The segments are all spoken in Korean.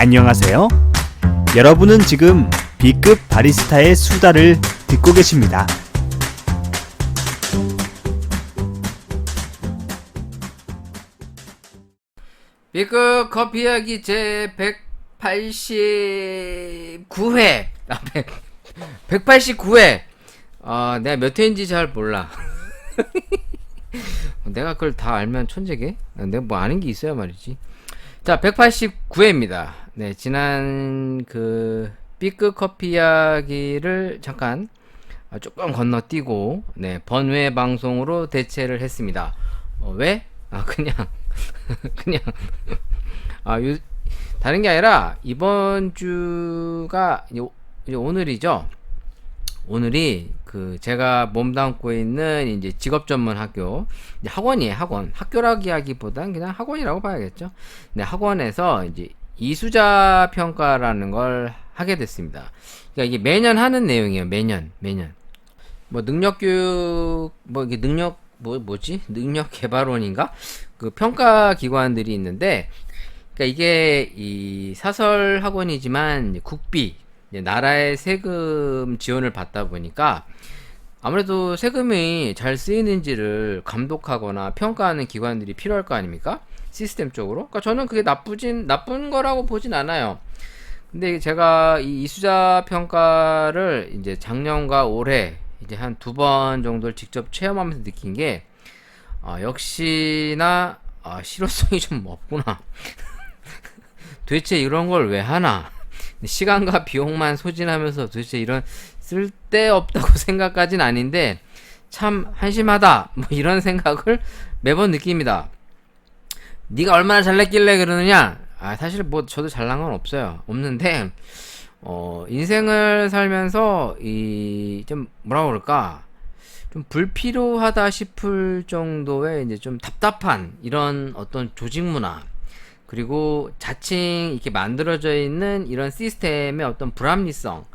안녕하세요. 여러분은 지금 B급 바리스타의 수다를 듣고 계십니다. B급 커피 이야기 제 189회 189회 내가 몇 회인지 잘 몰라. 내가 그걸 다 알면 천재게? 내가 뭐 아는 게 있어야 말이지. 자, 189회입니다. 네, 지난 그 B급 커피 이야기를 잠깐 조금 건너뛰고 네, 번외 방송으로 대체를 했습니다. 왜? 그냥 다른 게 아니라 이번 주가 이제 오늘이죠. 오늘이 그 제가 몸담고 있는 이제 직업 전문 학교, 이제 학원이에요. 학교라기 하기보단 그냥 학원이라고 봐야겠죠. 네, 학원에서 이제 이수자 평가라는 걸 하게 됐습니다. 그러니까 이게 매년 하는 내용이에요. 매년 뭐 능력 교육, 뭐 이게 능력 개발원인가? 그 평가 기관들이 있는데, 그러니까 이게 이 사설 학원이지만 국비, 나라의 세금 지원을 받다 보니까 아무래도 세금이 잘 쓰이는지를 감독하거나 평가하는 기관들이 필요할 거 아닙니까? 시스템적으로. 그러니까 저는 그게 나쁜 거라고 보진 않아요. 근데 제가 이 이수자 평가를 이제 작년과 올해 이제 한 2번 정도를 직접 체험하면서 느낀 게 역시나 실효성이 좀 없구나. 도대체 이런 걸 왜 하나? 시간과 비용만 소진하면서 도대체 이런 쓸데없다고 생각까진 아닌데 참 한심하다, 뭐 이런 생각을 매번 느낍니다. 네가 얼마나 잘냈길래 그러느냐? 사실 뭐 저도 잘난 건 없는데 인생을 살면서 이 좀 뭐라 그럴까, 좀 불필요하다 싶을 정도의 이제 좀 답답한 이런 어떤 조직 문화, 그리고 자칭 이렇게 만들어져 있는 이런 시스템의 어떤 불합리성,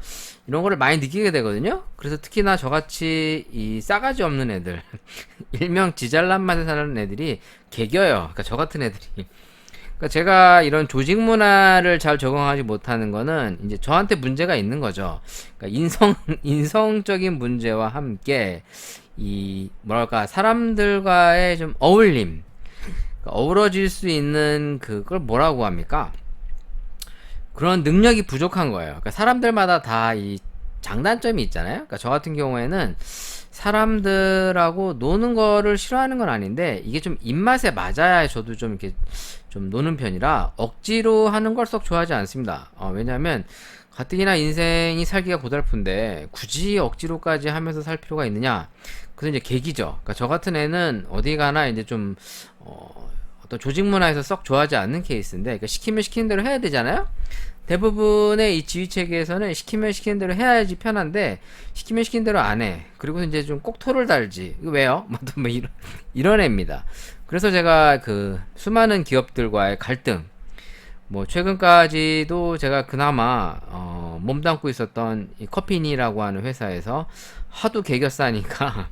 이런 거를 많이 느끼게 되거든요. 그래서 특히나 저같이 이 싸가지 없는 애들 일명 지잘난 맛에 사는 애들이 개겨요. 그러니까 저 같은 애들이. 그러니까 제가 이런 조직 문화를 잘 적응하지 못하는 거는 이제 저한테 문제가 있는 거죠. 그러니까 인성적인 문제와 함께 이 뭐랄까, 사람들과의 좀 어울림, 그러니까 어우러질 수 있는 그걸 뭐라고 합니까? 그런 능력이 부족한 거예요. 그러니까 사람들마다 다 이 장단점이 있잖아요. 그러니까 저 같은 경우에는 사람들하고 노는 거를 싫어하는 건 아닌데, 이게 좀 입맛에 맞아야 저도 좀 이렇게 좀 노는 편이라 억지로 하는 걸 썩 좋아하지 않습니다. 왜냐면 가뜩이나 인생이 살기가 고달픈데 굳이 억지로까지 하면서 살 필요가 있느냐? 그래서 이제 계기죠. 그러니까 저 같은 애는 어디 가나 이제 좀 어떤 조직 문화에서 썩 좋아하지 않는 케이스인데, 그러니까 시키면 시키는 대로 해야 되잖아요. 대부분의 이 지휘 체계에서는 시키면 시키는 대로 해야지 편한데, 시키면 시키는 대로 안 해. 그리고 이제 좀 꼭 토를 달지. 이거 왜요? 뭐 이런 애입니다. 그래서 제가 그 수많은 기업들과의 갈등, 뭐 최근까지도 제가 그나마 몸담고 있었던 이 커피니라고 하는 회사에서 하도 개겨 싸니까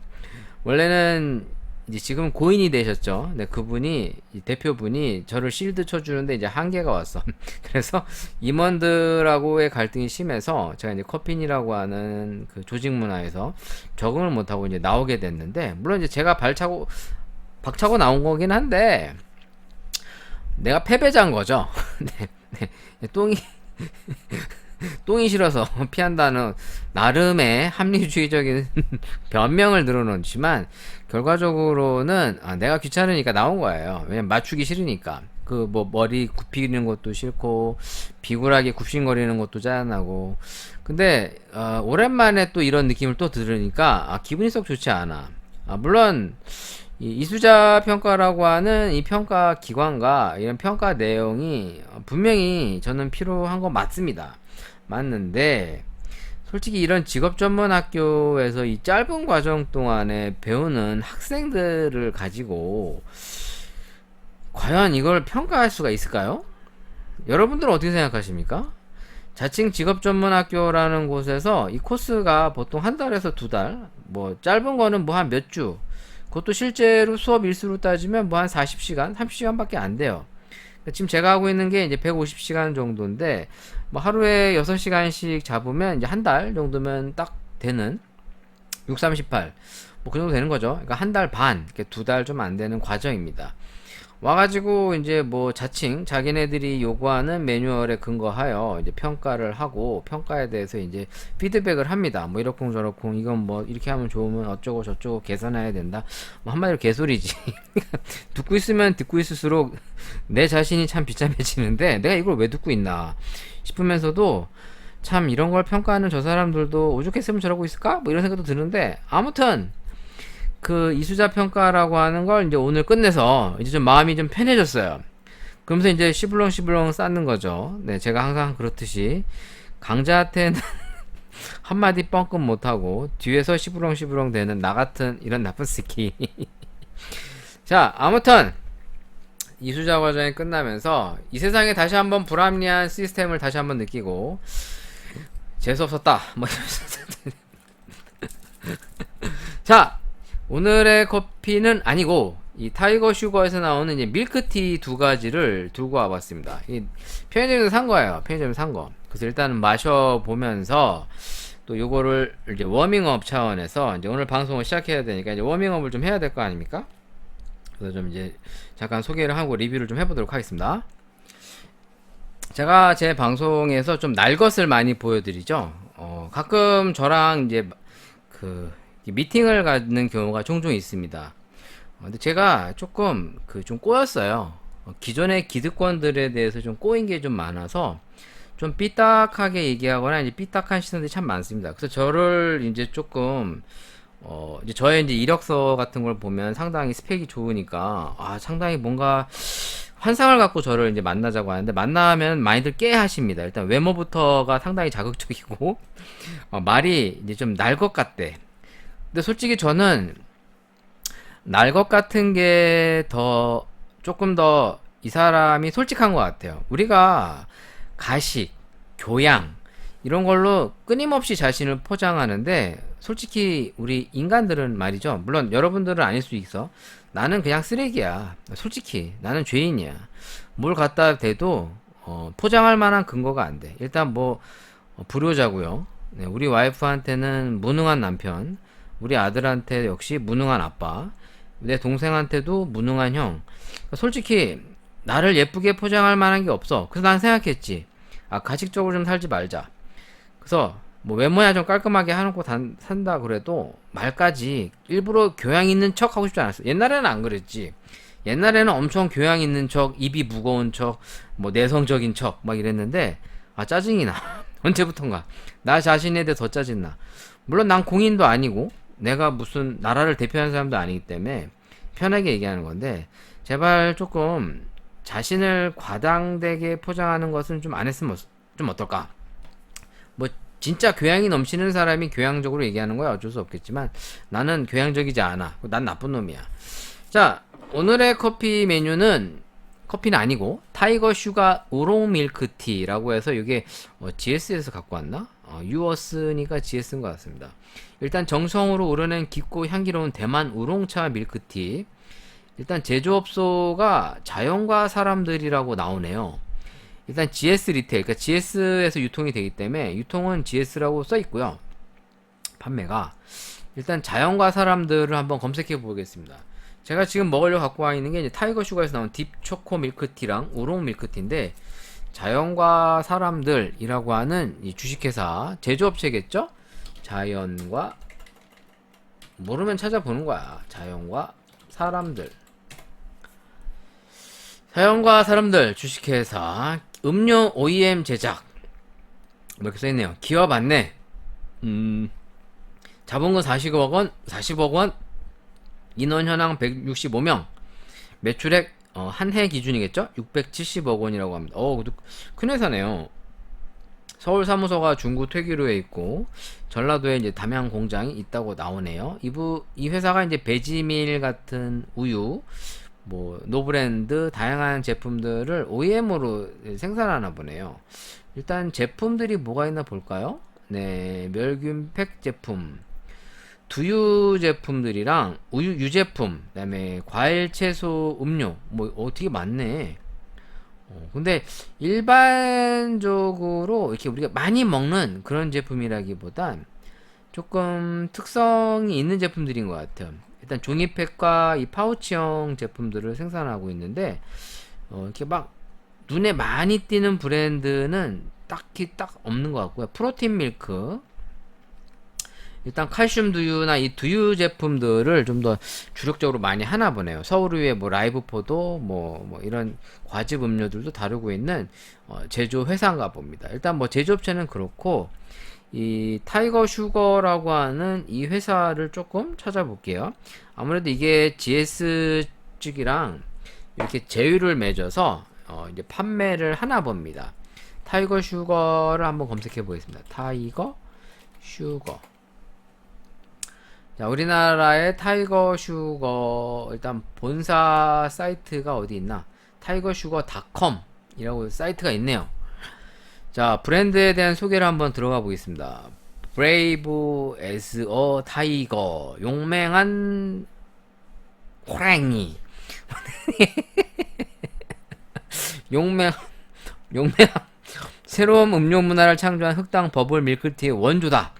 원래는 이제 지금 고인이 되셨죠. 네, 그분이, 이 대표분이 저를 실드 쳐주는데 이제 한계가 왔어. 그래서 임원들하고의 갈등이 심해서 제가 이제 커피니라고 하는 그 조직 문화에서 적응을 못하고 이제 나오게 됐는데, 물론 이제 제가 박차고 나온 거긴 한데 내가 패배자인 거죠. 네, 똥이 싫어서 피한다는 나름의 합리주의적인 변명을 늘어놓지만, 결과적으로는 내가 귀찮으니까 나온 거예요. 왜냐면 맞추기 싫으니까. 그 뭐 머리 굽히는 것도 싫고 비굴하게 굽신거리는 것도 짜증나고. 근데 오랜만에 또 이런 느낌을 또 들으니까 기분이 썩 좋지 않아. 물론 이 이수자 평가라고 하는 이 평가 기관과 이런 평가 내용이 분명히 저는 필요한 건 맞는데, 솔직히 이런 직업 전문 학교에서 이 짧은 과정 동안에 배우는 학생들을 가지고 과연 이걸 평가할 수가 있을까요? 여러분들은 어떻게 생각하십니까? 자칭 직업 전문 학교라는 곳에서 이 코스가 보통 한 달에서 2달, 뭐 짧은 거는 뭐 한 몇 주, 그것도 실제로 수업 일수로 따지면 뭐 한 40시간, 30시간밖에 안 돼요. 지금 제가 하고 있는 게 이제 150시간 정도인데, 뭐 하루에 6시간씩 잡으면 이제 한 달 정도면 딱 되는 638, 뭐 그 정도 되는 거죠. 그러니까 한 달 반, 2달 좀 안 되는 과정입니다. 와가지고 이제 뭐 자칭 자기네들이 요구하는 매뉴얼에 근거하여 이제 평가를 하고, 평가에 대해서 이제 피드백을 합니다. 뭐 이렇쿵 저렇쿵, 이건 뭐 이렇게 하면 좋으면 어쩌고 저쩌고 개선해야 된다. 뭐 한마디로 개소리지. 듣고 있으면 듣고 있을수록 내 자신이 참 비참해지는데, 내가 이걸 왜 듣고 있나 싶으면서도, 참 이런 걸 평가하는 저 사람들도 오죽했으면 저러고 있을까? 뭐 이런 생각도 드는데, 아무튼 그 이수자 평가라고 하는 걸 이제 오늘 끝내서 이제 좀 마음이 좀 편해졌어요. 그러면서 이제 시블렁시블렁 쌓는 거죠. 네, 제가 항상 그렇듯이 강자한테는 한마디 뻥끗 못하고 뒤에서 시블렁시블렁 되는 나 같은 이런 나쁜 새끼. 자, 아무튼 이수자 과정이 끝나면서 이 세상에 다시 한번 불합리한 시스템을 다시 한번 느끼고, 재수없었다 뭐 이러면서 자, 오늘의 커피는 아니고 이 타이거 슈거에서 나오는 이제 밀크티 2가지를 들고 와봤습니다. 이 편의점에서 산 거예요. 편의점에서 산 거. 그래서 일단 마셔보면서 또 요거를 이제 워밍업 차원에서 이제 오늘 방송을 시작해야 되니까 이제 워밍업을 좀 해야 될 거 아닙니까? 그래서 좀 이제 잠깐 소개를 하고 리뷰를 좀 해보도록 하겠습니다. 제가 제 방송에서 좀 날 것을 많이 보여드리죠. 가끔 저랑 이제 그 미팅을 갖는 경우가 종종 있습니다. 근데 제가 조금 좀 꼬였어요. 기존의 기득권들에 대해서 좀 꼬인 게 좀 많아서 좀 삐딱하게 얘기하거나 이제 삐딱한 시선들이 참 많습니다. 그래서 저를 이제 조금 이제 저의 이제 이력서 같은 걸 보면 상당히 스펙이 좋으니까 상당히 뭔가 환상을 갖고 저를 이제 만나자고 하는데, 만나면 많이들 깨하십니다. 일단 외모부터가 상당히 자극적이고 말이 이제 좀 날 것 같대. 근데 솔직히 저는 날 것 같은 게 조금 더 이 사람이 솔직한 것 같아요. 우리가 가식, 교양 이런 걸로 끊임없이 자신을 포장하는데, 솔직히 우리 인간들은 말이죠. 물론 여러분들은 아닐 수 있어. 나는 그냥 쓰레기야. 솔직히 나는 죄인이야. 뭘 갖다 대도 포장할 만한 근거가 안 돼. 일단 뭐 불효자고요. 네, 우리 와이프한테는 무능한 남편, 우리 아들한테 역시 무능한 아빠, 내 동생한테도 무능한 형. 그러니까 솔직히 나를 예쁘게 포장할 만한 게 없어. 그래서 난 생각했지, 가식적으로 좀 살지 말자. 그래서 뭐 외모야 좀 깔끔하게 해놓고 산다 그래도 말까지 일부러 교양 있는 척 하고 싶지 않았어. 옛날에는 안 그랬지. 옛날에는 엄청 교양 있는 척, 입이 무거운 척, 뭐 내성적인 척 막 이랬는데, 짜증이 나. 언제부턴가 나 자신에 대해 더 짜증나. 물론 난 공인도 아니고 내가 무슨 나라를 대표하는 사람도 아니기 때문에 편하게 얘기하는 건데, 제발 조금 자신을 과장되게 포장하는 것은 좀 안 했으면 좀 어떨까. 뭐 진짜 교양이 넘치는 사람이 교양적으로 얘기하는 거야 어쩔 수 없겠지만, 나는 교양적이지 않아. 난 나쁜 놈이야. 자, 오늘의 커피 메뉴는 커피는 아니고 타이거 슈가 우롱 밀크티라고 해서, 이게 GS에서 갖고 왔나? 유어스니까 GS인 것 같습니다. 일단 정성으로 우려낸 깊고 향기로운 대만 우롱차 밀크티. 일단 제조업소가 자연과 사람들이라고 나오네요. 일단 GS 리테일, 그러니까 GS에서 유통이 되기 때문에 유통은 GS라고 써 있고요. 판매가 일단 자연과 사람들을 한번 검색해 보겠습니다. 제가 지금 먹으려고 갖고 와 있는 게 이제 타이거 슈가에서 나온 딥 초코 밀크티랑 우롱 밀크티인데, 자연과 사람들이라고 하는 이 주식회사 제조업체겠죠? 자연과, 모르면 찾아보는 거야. 자연과 사람들. 자연과 사람들 주식회사 음료 OEM 제작. 뭐 이렇게 써있네요. 기업 안내. 자본금 40억 원, 인원 현황 165명, 매출액 한 해 기준이겠죠? 670억 원이라고 합니다. 큰 회사네요. 서울 사무소가 중구 퇴기로에 있고 전라도에 이제 담양 공장이 있다고 나오네요. 이 회사가 이제 베지밀 같은 우유, 뭐 노브랜드 다양한 제품들을 OEM으로 생산하나 보네요. 일단 제품들이 뭐가 있나 볼까요? 네, 멸균 팩 제품, 두유 제품들이랑 유제품, 그다음에 과일 채소 음료, 뭐 되게 많네. 근데 일반적으로 이렇게 우리가 많이 먹는 그런 제품이라기보단 조금 특성이 있는 제품들인 것 같아요. 일단 종이팩과 이 파우치형 제품들을 생산하고 있는데 이렇게 막 눈에 많이 띄는 브랜드는 딱히 딱 없는 것 같고요. 프로틴 밀크, 일단 칼슘 두유나 이 두유 제품들을 좀 더 주력적으로 많이 하나 보네요. 서울의회 뭐 라이브 포도 뭐 이런 과즙 음료들도 다루고 있는 제조 회사인가 봅니다. 일단 뭐 제조업체는 그렇고 이 타이거 슈거라고 하는 이 회사를 조금 찾아볼게요. 아무래도 이게 GS 측이랑 이렇게 제휴를 맺어서 이제 판매를 하나 봅니다. 타이거 슈거를 한번 검색해 보겠습니다. 타이거 슈거. 자, 우리나라의 타이거 슈거 일단 본사 사이트가 어디 있나? 타이거슈거닷컴 이라고 사이트가 있네요. 자, 브랜드에 대한 소개를 한번 들어가 보겠습니다. 브레이브 as a 타이거, 용맹한 호랑이. 용맹 새로운 음료 문화를 창조한 흑당 버블 밀크티의 원조다.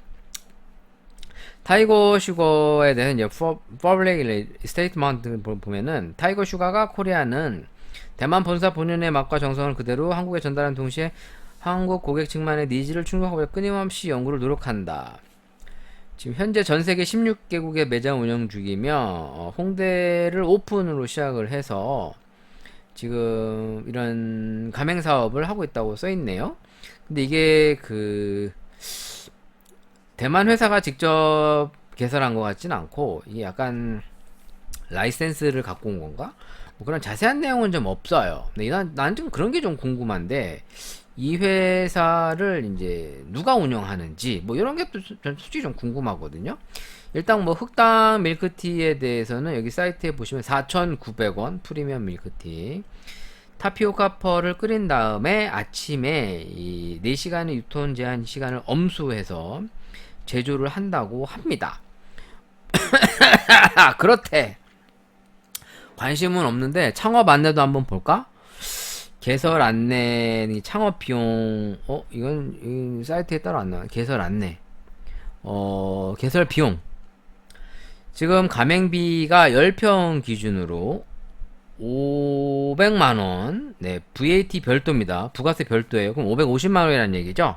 타이거 슈거에 대해서 이제 퍼블릭 스테이트먼트 보면은 타이거 슈가가 코리아는 대만 본사 본연의 맛과 정성을 그대로 한국에 전달한 동시에 한국 고객층만의 니즈를 충족하고 끊임없이 연구를 노력한다. 지금 현재 전 세계 16개국의 매장 운영 중이며 홍대를 오픈으로 시작을 해서 지금 이런 가맹 사업을 하고 있다고 써 있네요. 근데 이게 그 대만 회사가 직접 개설한 것 같진 않고 이게 약간 라이센스를 갖고 온 건가? 뭐 그런 자세한 내용은 좀 없어요. 근데 난 좀 그런 게 좀 궁금한데 이 회사를 이제 누가 운영하는지 뭐 이런 게 또 솔직히 좀 궁금하거든요. 일단 뭐 흑당 밀크티에 대해서는 여기 사이트에 보시면 4,900원 프리미엄 밀크티, 타피오카 펄을 끓인 다음에 아침에 이 4시간의 유통 제한 시간을 엄수해서 제조를 한다고 합니다. 그렇대. 관심은 없는데 창업 안내도 한번 볼까? 개설 안내, 창업 비용, 이건 사이트에 따로 안 나와. 개설 안내. 개설 비용. 지금 가맹비가 10평 기준으로 500만원, 네, VAT 별도입니다. 부가세 별도예요. 그럼 550만원이라는 얘기죠?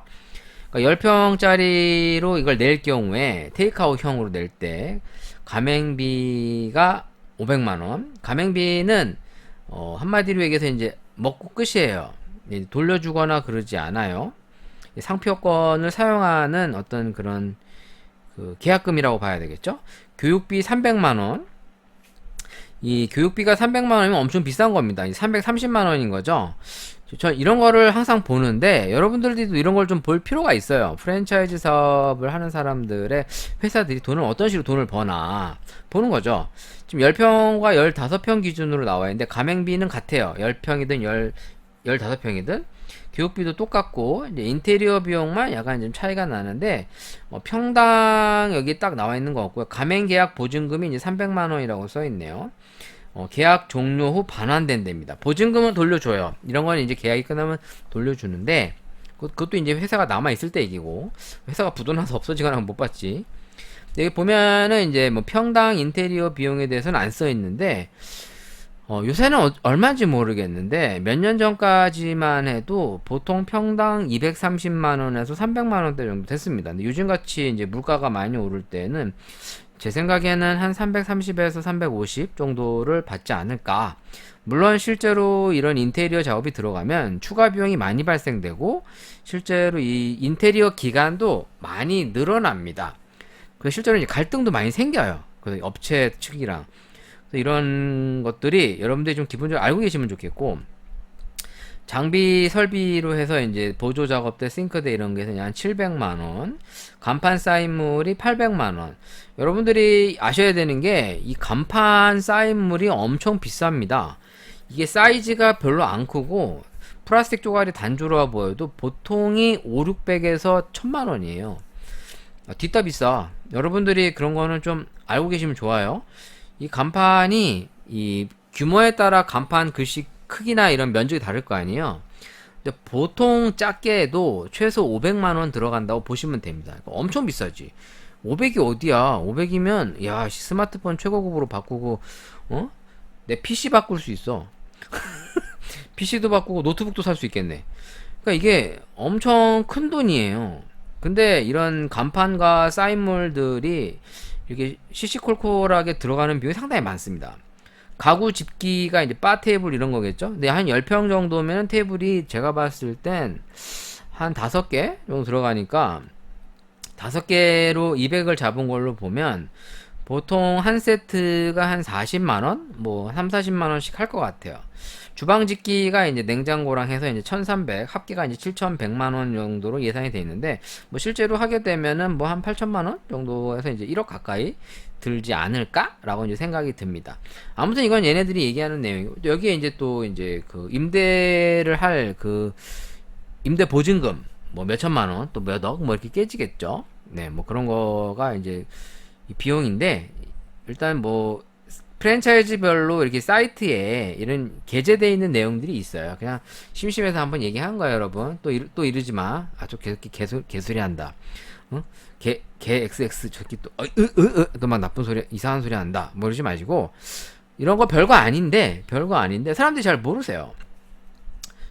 그러니까 10평짜리로 이걸 낼 경우에, 테이크아웃형으로 낼 때, 가맹비가 500만원. 가맹비는, 한마디로 얘기해서 이제 먹고 끝이에요. 돌려주거나 그러지 않아요. 상표권을 사용하는 어떤 그런 그 계약금이라고 봐야 되겠죠. 교육비 300만원. 이 교육비가 300만원이면 엄청 비싼 겁니다. 330만원인 거죠. 저 이런 거를 항상 보는데 여러분들도 이런 걸 좀 볼 필요가 있어요. 프랜차이즈 사업을 하는 사람들의 회사들이 어떤 식으로 돈을 버나 보는 거죠. 지금 10평과 15평 기준으로 나와 있는데 가맹비는 같아요. 10평이든 15평이든 교육비도 똑같고 이제 인테리어 비용만 약간 좀 차이가 나는데 평당 여기 딱 나와 있는 거 같고요. 가맹 계약 보증금이 이제 300만 원이라고 써 있네요. 계약 종료 후 반환된답니다. 보증금은 돌려줘요. 이런 거는 이제 계약이 끝나면 돌려주는데 그것도 이제 회사가 남아 있을 때 얘기고 회사가 부도나서 없어지거나 하면 못 받지. 여기 보면은 이제 뭐 평당 인테리어 비용에 대해서는 안 써 있는데 요새는 얼마인지 모르겠는데 몇 년 전까지만 해도 보통 평당 230만원에서 300만원대 정도 됐습니다. 근데 요즘같이 이제 물가가 많이 오를 때는 제 생각에는 한 330에서 350 정도를 받지 않을까. 물론 실제로 이런 인테리어 작업이 들어가면 추가 비용이 많이 발생되고 실제로 이 인테리어 기간도 많이 늘어납니다. 그래서 실제로 이제 갈등도 많이 생겨요. 그 업체 측이랑. 이런 것들이 여러분들이 좀 기본적으로 알고 계시면 좋겠고, 장비 설비로 해서 이제 보조 작업대, 싱크대 이런 게 한 700만원, 간판 사인물이 800만원. 여러분들이 아셔야 되는 게 이 간판 사인물이 엄청 비쌉니다. 이게 사이즈가 별로 안 크고 플라스틱 조각이 단조로워 보여도 보통이 500~600에서 1000만원이에요. 뒷다 비싸. 여러분들이 그런 거는 좀 알고 계시면 좋아요. 이 간판이 이 규모에 따라 간판 글씨 크기나 이런 면적이 다를 거 아니에요. 근데 보통 작게 해도 최소 500만 원 들어간다고 보시면 됩니다. 엄청 비싸지. 500이 어디야? 500이면 야 스마트폰 최고급으로 바꾸고 내 PC 바꿀 수 있어. PC도 바꾸고 노트북도 살 수 있겠네. 그러니까 이게 엄청 큰 돈이에요. 근데 이런 간판과 사인물들이 이렇게 시시콜콜하게 들어가는 비용이 상당히 많습니다. 가구 집기가 이제 바 테이블 이런 거겠죠? 근데 한 10평 정도면 테이블이 제가 봤을 땐 한 5개 정도 들어가니까 5개로 200을 잡은 걸로 보면 보통 한 세트가 한 40만원? 뭐 3, 40만원씩 할 것 같아요. 주방 집기가 이제 냉장고랑 해서 이제 1300, 합계가 이제 7100만원 정도로 예상이 돼 있는데, 뭐 실제로 하게 되면은 뭐 한 8000만원 정도에서 이제 1억 가까이 들지 않을까라고 이제 생각이 듭니다. 아무튼 이건 얘네들이 얘기하는 내용이고, 여기에 이제 또 이제 그 임대를 할 그 임대 보증금 뭐 몇천만원 또 몇억 뭐 이렇게 깨지겠죠. 네, 뭐 그런 거가 이제 이 비용인데, 일단 뭐 프랜차이즈별로 이렇게 사이트에 이런 게재되어 있는 내용들이 있어요. 그냥 심심해서 한번 얘기한 거예요, 여러분. 또 이러지 마. 아, 저 개소리 한다. 개 XX 저기 또 막 나쁜 소리, 이상한 소리 한다. 뭐 이러지 마시고, 이런 거 별거 아닌데 사람들이 잘 모르세요.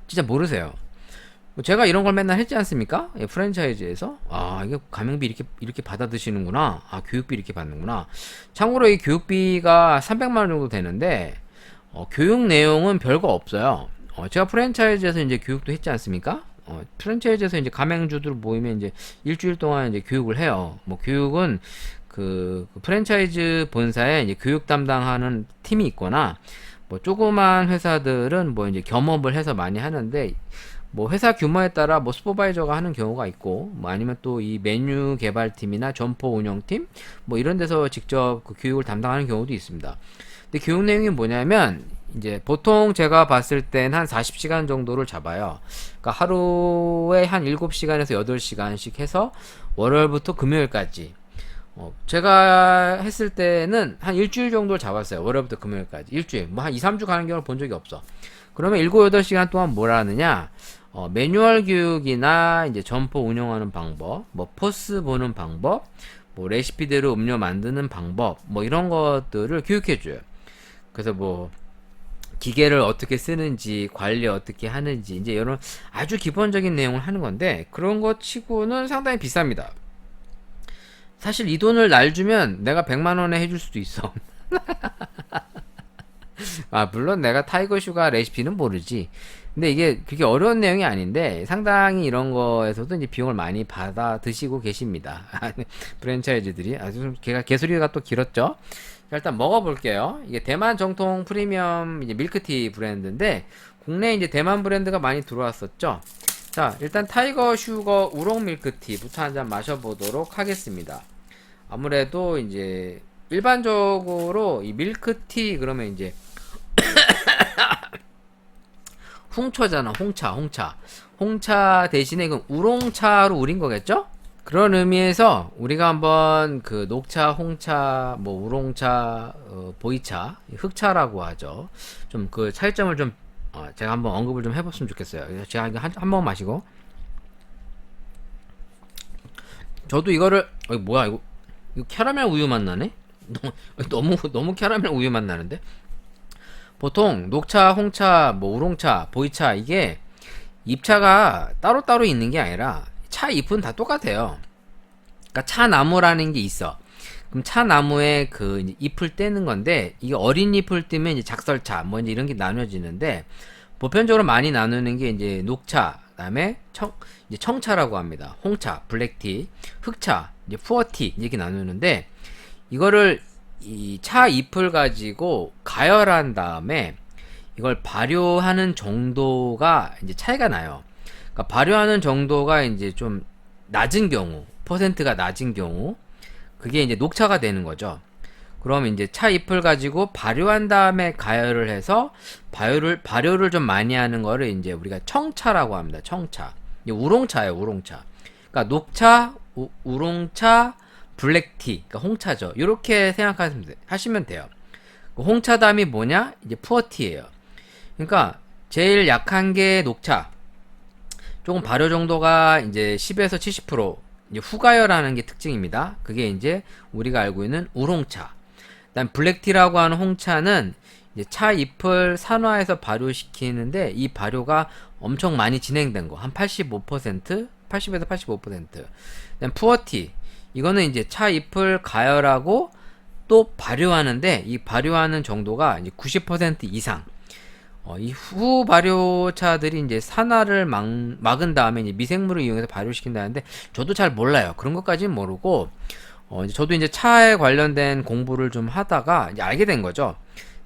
진짜 모르세요. 제가 이런 걸 맨날 했지 않습니까? 예, 프랜차이즈에서. 아, 이게 가맹비 이렇게 받아 드시는구나. 아, 교육비 이렇게 받는구나. 참고로 이 교육비가 300만원 정도 되는데, 교육 내용은 별거 없어요. 제가 프랜차이즈에서 이제 교육도 했지 않습니까? 프랜차이즈에서 이제 가맹주들 모이면 이제 일주일 동안 이제 교육을 해요. 뭐 교육은 그 프랜차이즈 본사에 이제 교육 담당하는 팀이 있거나, 뭐 조그만 회사들은 뭐 이제 겸업을 해서 많이 하는데, 뭐 회사 규모에 따라 뭐 슈퍼바이저가 하는 경우가 있고, 뭐 아니면 또 이 메뉴 개발팀이나 점포 운영팀 뭐 이런 데서 직접 그 교육을 담당하는 경우도 있습니다. 근데 교육 내용이 뭐냐면, 이제 보통 제가 봤을 땐 한 40시간 정도를 잡아요. 그러니까 하루에 한 7시간에서 8시간씩 해서 월요일부터 금요일까지. 제가 했을 때는 한 일주일 정도를 잡았어요. 월요일부터 금요일까지. 일주일. 뭐 한 2, 3주 가는 경우를 본 적이 없어. 그러면 7, 8시간 동안 뭘 하느냐? 매뉴얼 교육이나 이제 점포 운영하는 방법, 뭐 포스 보는 방법, 뭐 레시피대로 음료 만드는 방법, 뭐 이런 것들을 교육해줘요. 그래서 뭐 기계를 어떻게 쓰는지, 관리 어떻게 하는지, 이제 이런 아주 기본적인 내용을 하는 건데, 그런 것 치고는 상당히 비쌉니다. 사실 이 돈을 날 주면 내가 100만원에 해줄 수도 있어. 아, 물론 내가 타이거 슈가 레시피는 모르지. 근데 이게 그렇게 어려운 내용이 아닌데, 상당히 이런 거에서도 이제 비용을 많이 받아 드시고 계십니다. 프랜차이즈들이. 아주 좀 개소리가 또 길었죠? 자, 일단 먹어볼게요. 이게 대만 정통 프리미엄 이제 밀크티 브랜드인데, 국내에 이제 대만 브랜드가 많이 들어왔었죠? 자, 일단 타이거 슈거 우롱 밀크티부터 한 잔 마셔보도록 하겠습니다. 아무래도 이제 일반적으로 이 밀크티 그러면 이제 홍초잖아. 홍차 대신에 이건 우롱차로 우린 거겠죠? 그런 의미에서 우리가 한번 그 녹차, 홍차, 뭐 우롱차, 보이차, 흑차라고 하죠. 좀 그 차이점을 좀 제가 한번 언급을 좀 해봤으면 좋겠어요. 제가 이거 한 번 마시고, 저도 이거를 뭐야 이거 캐러멜 우유 맛 나네? 너무 캐러멜 우유 맛 나는데? 보통 녹차, 홍차, 뭐 우롱차, 보이차, 이게 잎차가 따로따로 있는 게 아니라 차 잎은 다 똑같아요. 그러니까 차 나무라는 게 있어. 그럼 차 나무에 그 이제 잎을 떼는 건데, 이게 어린 잎을 뜨면 이제 작설차 뭐 이제 이런 게 나눠지는데, 보편적으로 많이 나누는 게 이제 녹차, 그다음에 이제 청차라고 합니다. 홍차, 블랙티, 흑차, 이제 푸어티 이렇게 나누는데, 이거를 이 차 잎을 가지고 가열한 다음에 이걸 발효하는 정도가 이제 차이가 나요. 그러니까 발효하는 정도가 이제 좀 낮은 경우, 퍼센트가 낮은 경우, 그게 이제 녹차가 되는 거죠. 그러면 이제 차 잎을 가지고 발효한 다음에 가열을 해서 발효를 좀 많이 하는 거를 이제 우리가 청차라고 합니다. 청차. 이게 우롱차예요, 우롱차. 그러니까 녹차, 우롱차, 블랙티, 그러니까 홍차죠. 이렇게 생각하시면 돼요. 홍차 다음이 뭐냐? 이제 푸어티예요. 그러니까 제일 약한 게 녹차. 조금 발효 정도가 이제 10에서 70% 이제 후가열하는 게 특징입니다. 그게 이제 우리가 알고 있는 우롱차. 그다음 블랙티라고 하는 홍차는 이제 차 잎을 산화해서 발효시키는데 이 발효가 엄청 많이 진행된 거. 한 85%, 80에서 85%. 그다음 푸어티. 이거는 이제 차 잎을 가열하고 또 발효하는데 이 발효하는 정도가 이제 90% 이상. 이 후 발효차들이 이제 산화를 막은 다음에 이제 미생물을 이용해서 발효시킨다는데 저도 잘 몰라요. 그런 것까지는 모르고 이제 저도 이제 차에 관련된 공부를 좀 하다가 이제 알게 된 거죠.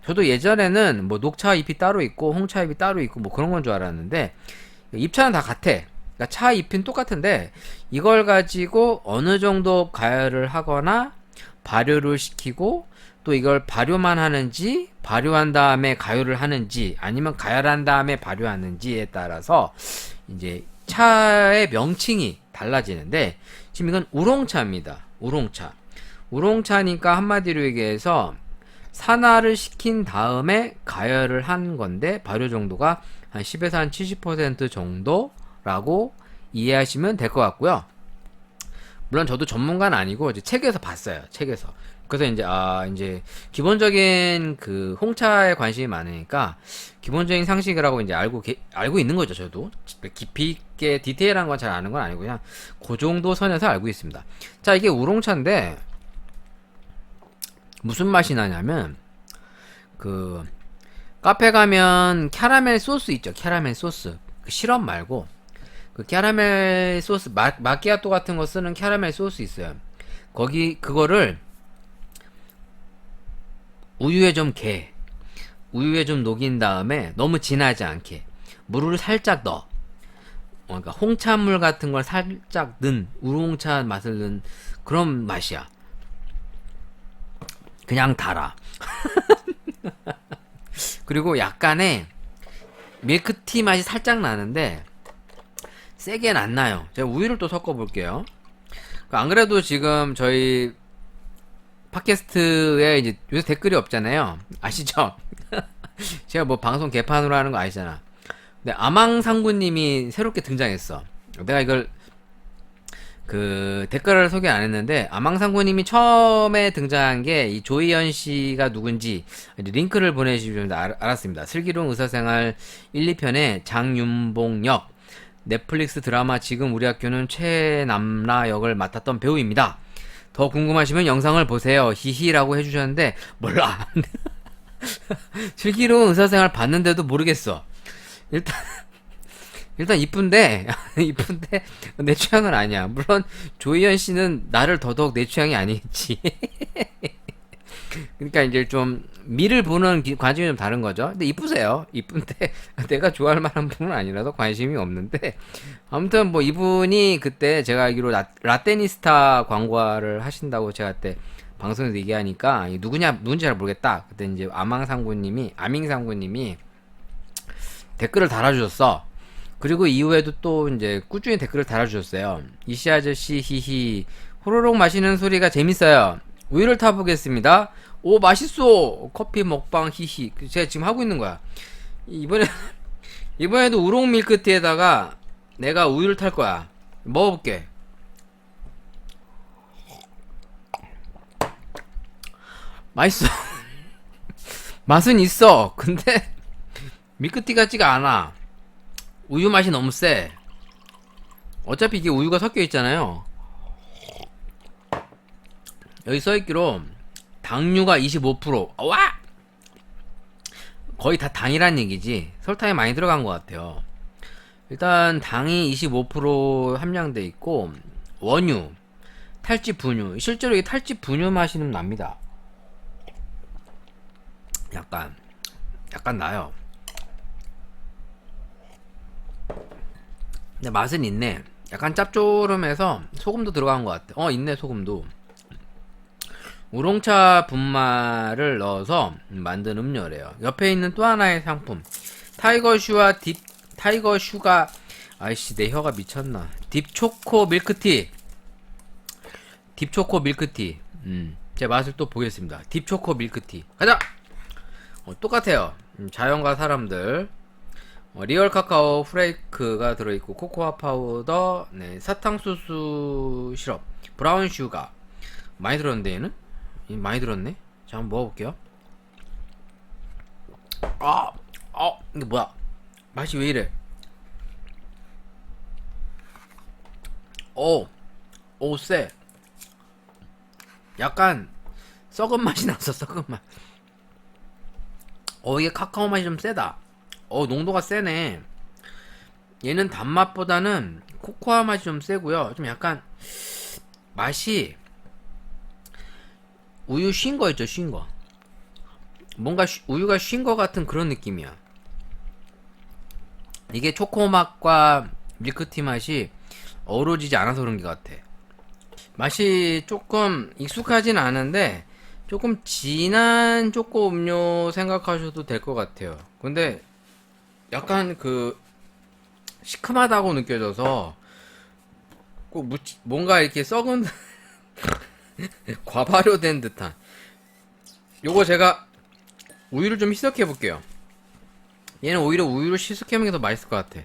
저도 예전에는 뭐 녹차 잎이 따로 있고 홍차 잎이 따로 있고 뭐 그런 건 줄 알았는데 잎차는 다 같아. 그러니까 차 잎은 똑같은데 이걸 가지고 어느 정도 가열을 하거나 발효를 시키고 또 이걸 발효만 하는지 발효한 다음에 가열을 하는지 아니면 가열한 다음에 발효하는지에 따라서 이제 차의 명칭이 달라지는데 지금 이건 우롱차입니다. 우롱차. 우롱차니까 한마디로 얘기해서 산화를 시킨 다음에 가열을 한 건데 발효 정도가 한 10에서 한 70% 정도라고 이해하시면 될 것 같고요. 물론 저도 전문가는 아니고 이제 책에서 봤어요. 책에서. 그래서 이제 기본적인 그 홍차에 관심이 많으니까 기본적인 상식이라고 이제 알고 있는 거죠. 저도 깊이 있게 디테일한 건 잘 아는 건 아니고 그냥 그 정도 선에서 알고 있습니다. 자, 이게 우롱차인데 무슨 맛이 나냐면 그 카페 가면 캐러멜 소스 있죠. 캐러멜 소스. 그 시럽 말고 그 캐러멜 소스 마키아토 같은 거 쓰는 캐러멜 소스 있어요. 그거를 우유에 좀 녹인 다음에 너무 진하지 않게 물을 살짝 넣어. 그러니까 홍차물 같은 걸 살짝 넣은 우롱차 맛을 넣은 그런 맛이야. 그냥 달아. 그리고 약간의 밀크티 맛이 살짝 나는데 세게는 안 나요. 제가 우유를 또 섞어 볼게요. 안 그래도 지금 저희 팟캐스트에 이제 요새 댓글이 없잖아요. 아시죠? 제가 뭐 방송 개판으로 하는 거 아시잖아. 근데 아망상구님이 새롭게 등장했어. 내가 이걸 그 댓글을 소개 안 했는데 아망상구님이 처음에 등장한 게 이 조희연 씨가 누군지 링크를 보내주시면 알았습니다. 슬기로운 의사생활 1, 2편의 장윤봉 역 넷플릭스 드라마 지금 우리 학교는 최남라 역을 맡았던 배우입니다. 더 궁금하시면 영상을 보세요. 히히라고 해주셨는데 몰라. 슬기로운 의사생활 봤는데도 모르겠어. 일단 이쁜데 내 취향은 아니야. 물론 조희연 씨는 나를 더더욱 내 취향이 아니겠지. 그러니까 이제 좀 미를 보는 관점이 좀 다른 거죠. 근데 이쁘세요. 이쁜데 내가 좋아할 만한 분은 아니라서 관심이 없는데 아무튼 뭐 이분이 그때 제가 알기로 라떼니스타 광고를 하신다고 제가 그때 방송에서 얘기하니까 누군지 잘 모르겠다. 그때 이제 아밍상구님이 댓글을 달아주셨어. 그리고 이후에도 또 이제 꾸준히 댓글을 달아주셨어요. 이씨 아저씨 히히 호로록 마시는 소리가 재밌어요. 우유를 타보겠습니다. 오 맛있어. 커피 먹방 히히. 제가 지금 하고 있는 거야. 이번에도 우롱 밀크티에다가 내가 우유를 탈 거야. 먹어볼게. 맛있어. 맛은 있어. 근데 밀크티 같지가 않아. 우유 맛이 너무 세. 어차피 이게 우유가 섞여 있잖아요. 여기 써있기로 당류가 25%. 와! 거의 다 당이란 얘기지. 설탕이 많이 들어간 것 같아요. 일단 당이 25% 함량돼 있고 원유, 탈지 분유. 실제로 이 탈지 분유 맛이 좀 납니다. 약간 나요. 근데 맛은 있네. 약간 짭조름해서 소금도 들어간 것 같아. 있네 소금도. 우롱차 분말을 넣어서 만든 음료래요. 옆에 있는 또 하나의 상품 타이거 슈가 아이씨 내 혀가 미쳤나. 딥초코 밀크티. 제 맛을 또 보겠습니다. 딥초코 밀크티 가자. 똑같아요. 자연과 사람들 리얼 카카오 프레이크가 들어있고 코코아 파우더, 네, 사탕수수 시럽, 브라운 슈가 많이 들었는데 얘는? 많이 들었네. 자 한번 먹어볼게요. 이게 뭐야? 맛이 왜 이래? 쎄. 약간 썩은 맛이 나서 썩은 맛. 이게 카카오 맛이 좀 세다. 농도가 세네. 얘는 단맛보다는 코코아 맛이 좀 세고요. 좀 약간 맛이 우유 쉰 거 있죠, 쉰 거. 뭔가 우유가 쉰 거 같은 그런 느낌이야. 이게 초코 맛과 밀크티 맛이 어우러지지 않아서 그런 것 같아. 맛이 조금 익숙하진 않은데 조금 진한 초코 음료 생각하셔도 될 것 같아요. 근데 약간 그 시큼하다고 느껴져서 꼭 뭔가 이렇게 썩은 과발효된 듯한. 요거 제가 우유를 좀 희석해 볼게요. 얘는 오히려 우유를 희석해 먹는 게 더 맛있을 것 같아.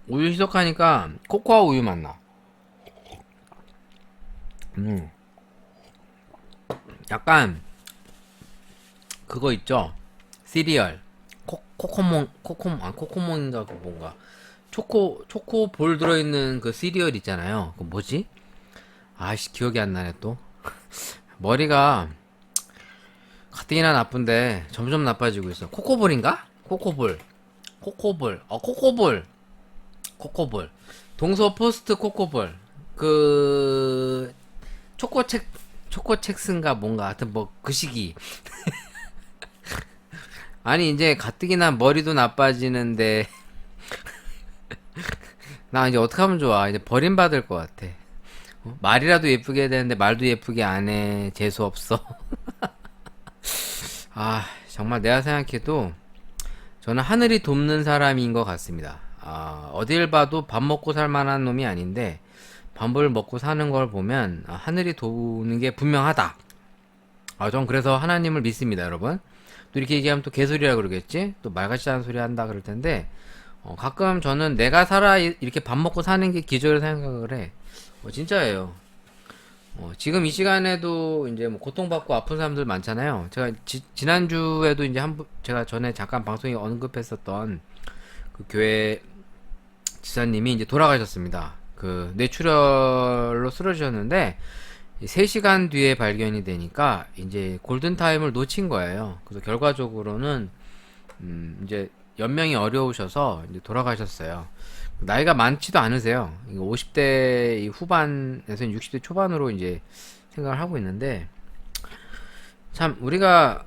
우유 희석하니까 코코아 우유 맛나. 약간 그거 있죠? 시리얼 코코몽인가 그 뭔가 초코볼 들어있는 그 시리얼 있잖아요. 그 뭐지? 아씨 기억이 안 나네 또. 머리가 가뜩이나 나쁜데 점점 나빠지고 있어. 코코볼인가? 코코볼. 동서 포스트 코코볼. 그 초코첵스인가 뭔가 하여튼 뭐 그 시기. 아니 이제 가뜩이나 머리도 나빠지는데 나 이제 어떻게 하면 좋아? 이제 버림받을 것 같아. 말이라도 예쁘게 해야 되는데 말도 예쁘게 안 해. 재수 없어. 정말 내가 생각해도 저는 하늘이 돕는 사람인 것 같습니다. 어딜 봐도 밥 먹고 살 만한 놈이 아닌데 밥을 먹고 사는 걸 보면 하늘이 도우는 게 분명하다. 전 그래서 하나님을 믿습니다, 여러분. 또 이렇게 얘기하면 또 개소리라 그러겠지? 또 말같지 않은 소리 한다 그럴 텐데 가끔 저는 내가 이렇게 밥 먹고 사는 게 기적이라 생각을 해. 진짜예요. 지금 이 시간에도 이제 뭐 고통받고 아픈 사람들 많잖아요. 제가 지난주에도 이제 제가 전에 잠깐 방송에 언급했었던 그 교회 지사님이 이제 돌아가셨습니다. 그 뇌출혈로 쓰러지셨는데 3시간 뒤에 발견이 되니까 이제 골든타임을 놓친 거예요. 그래서 결과적으로는 이제 연명이 어려우셔서 이제 돌아가셨어요. 나이가 많지도 않으세요. 50대 후반에서 60대 초반으로 이제 생각을 하고 있는데 참 우리가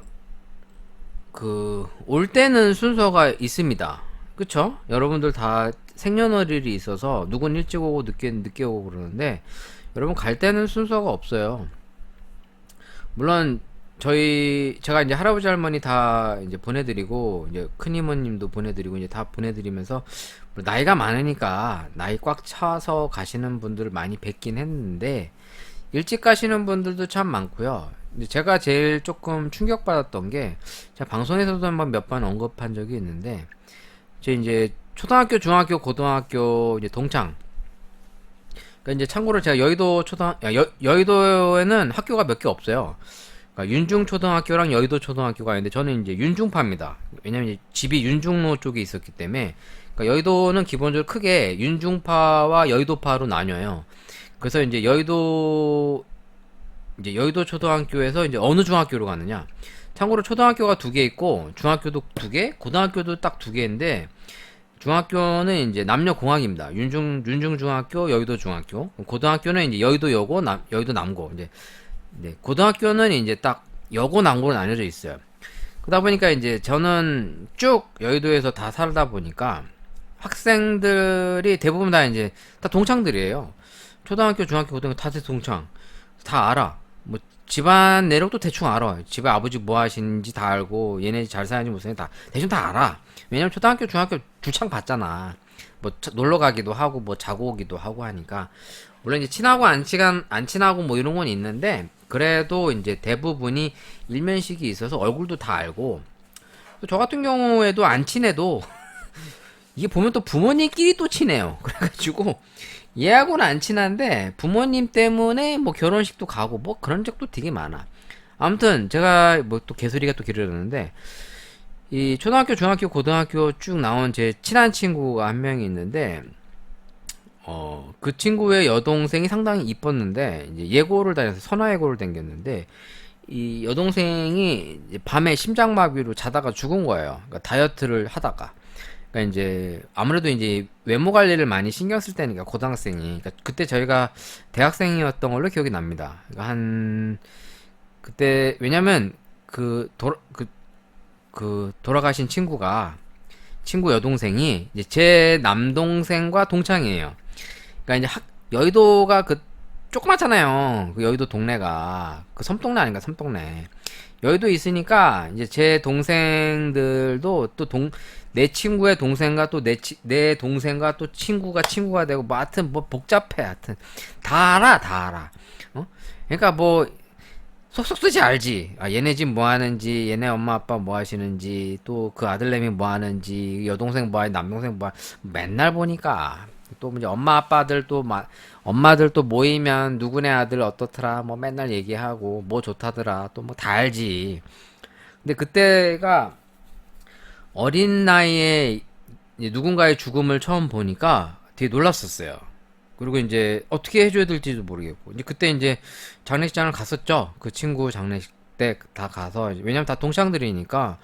그 올 때는 순서가 있습니다. 그쵸? 여러분들 다 생년월일이 있어서 누군 일찍 오고 늦게 오고 그러는데 여러분 갈 때는 순서가 없어요. 물론 제가 이제 할아버지 할머니 다 이제 보내드리고 이제 큰 이모님도 보내드리고 이제 다 보내드리면서 나이가 많으니까 나이 꽉 차서 가시는 분들을 많이 뵙긴 했는데 일찍 가시는 분들도 참 많고요. 근데 제가 제일 조금 충격받았던 게 제가 방송에서도 한번 몇 번 언급한 적이 있는데 제 이제 초등학교, 중학교, 고등학교 이제 동창. 그러니까 이제 참고로 제가 여의도에는 학교가 몇 개 없어요. 그러니까 윤중초등학교랑 여의도초등학교가 있는데 저는 이제 윤중파입니다. 왜냐면 이제 집이 윤중로 쪽에 있었기 때문에. 그러니까 여의도는 기본적으로 크게 윤중파와 여의도파로 나뉘어요. 그래서 이제 여의도 초등학교에서 이제 어느 중학교로 가느냐. 참고로 초등학교가 2개 있고 중학교도 2개, 고등학교도 딱 2개인데 중학교는 이제 남녀공학입니다. 윤중중학교, 여의도중학교. 고등학교는 이제 여의도여고, 여의도 남고. 이제 네, 고등학교는 이제 딱 여고 남고로 나뉘어져 있어요. 그러다 보니까 이제 저는 쭉 여의도에서 다 살다 보니까 학생들이 대부분 다 이제 다 동창들이에요. 초등학교, 중학교, 고등학교 다 동창. 다 알아. 뭐 집안 내력도 대충 알아. 집에 아버지 뭐 하시는지 다 알고 얘네 잘 사는지 못 사는지 다 대충 다 알아. 왜냐면 초등학교, 중학교 줄창 봤잖아. 뭐 놀러 가기도 하고 뭐 자고 오기도 하고 하니까 물론 이제 친하고 안 친하고 뭐 이런 건 있는데 그래도 이제 대부분이 일면식이 있어서 얼굴도 다 알고 또 저 같은 경우에도 안 친해도 이게 보면 또 부모님끼리 또 친해요. 그래가지고 얘하고는 안 친한데 부모님 때문에 뭐 결혼식도 가고 뭐 그런 적도 되게 많아. 아무튼 제가 뭐 또 개소리가 또 길어졌는데 이 초등학교, 중학교, 고등학교 쭉 나온 제 친한 친구가 한 명이 있는데 그 친구의 여동생이 상당히 이뻤는데 이제 예고를 다녀서 선화예고를 다녔는데 이 여동생이 이제 밤에 심장마비로 자다가 죽은 거예요. 그러니까 다이어트를 하다가. 그러니까 이제 아무래도 이제 외모 관리를 많이 신경 쓸 때니까 고등학생이. 그러니까 그때 저희가 대학생이었던 걸로 기억이 납니다. 그러니까 한 그때 왜냐면 돌아가신 친구 여동생이 이제 제 남동생과 동창이에요. 그러니까 이제 여의도가 조그맣잖아요. 그 여의도 동네가 그 섬동네 아닌가 섬동네. 여의도 있으니까 이제 제 동생들도 또 내 친구의 동생과 또 내 동생과 또 친구가 되고 뭐 하여튼 뭐 복잡해 하여튼 다 알아. 그러니까 뭐 속속 쓰지 알지. 얘네 집 뭐 하는지, 얘네 엄마 아빠 뭐 하시는지, 또 그 아들내미 뭐 하는지, 여동생 뭐 하는지, 남동생 뭐 하는지, 맨날 보니까. 또 이제 엄마들 또 모이면 누구네 아들 어떻더라, 뭐 맨날 얘기하고, 뭐 좋다더라, 또 뭐 다 알지. 근데 그때가 어린 나이에 이제 누군가의 죽음을 처음 보니까 되게 놀랐었어요. 그리고 이제 어떻게 해줘야 될지도 모르겠고 이제 그때 이제 장례식장을 갔었죠. 그 친구 장례식 때 다 가서 왜냐면 다 동창들이니까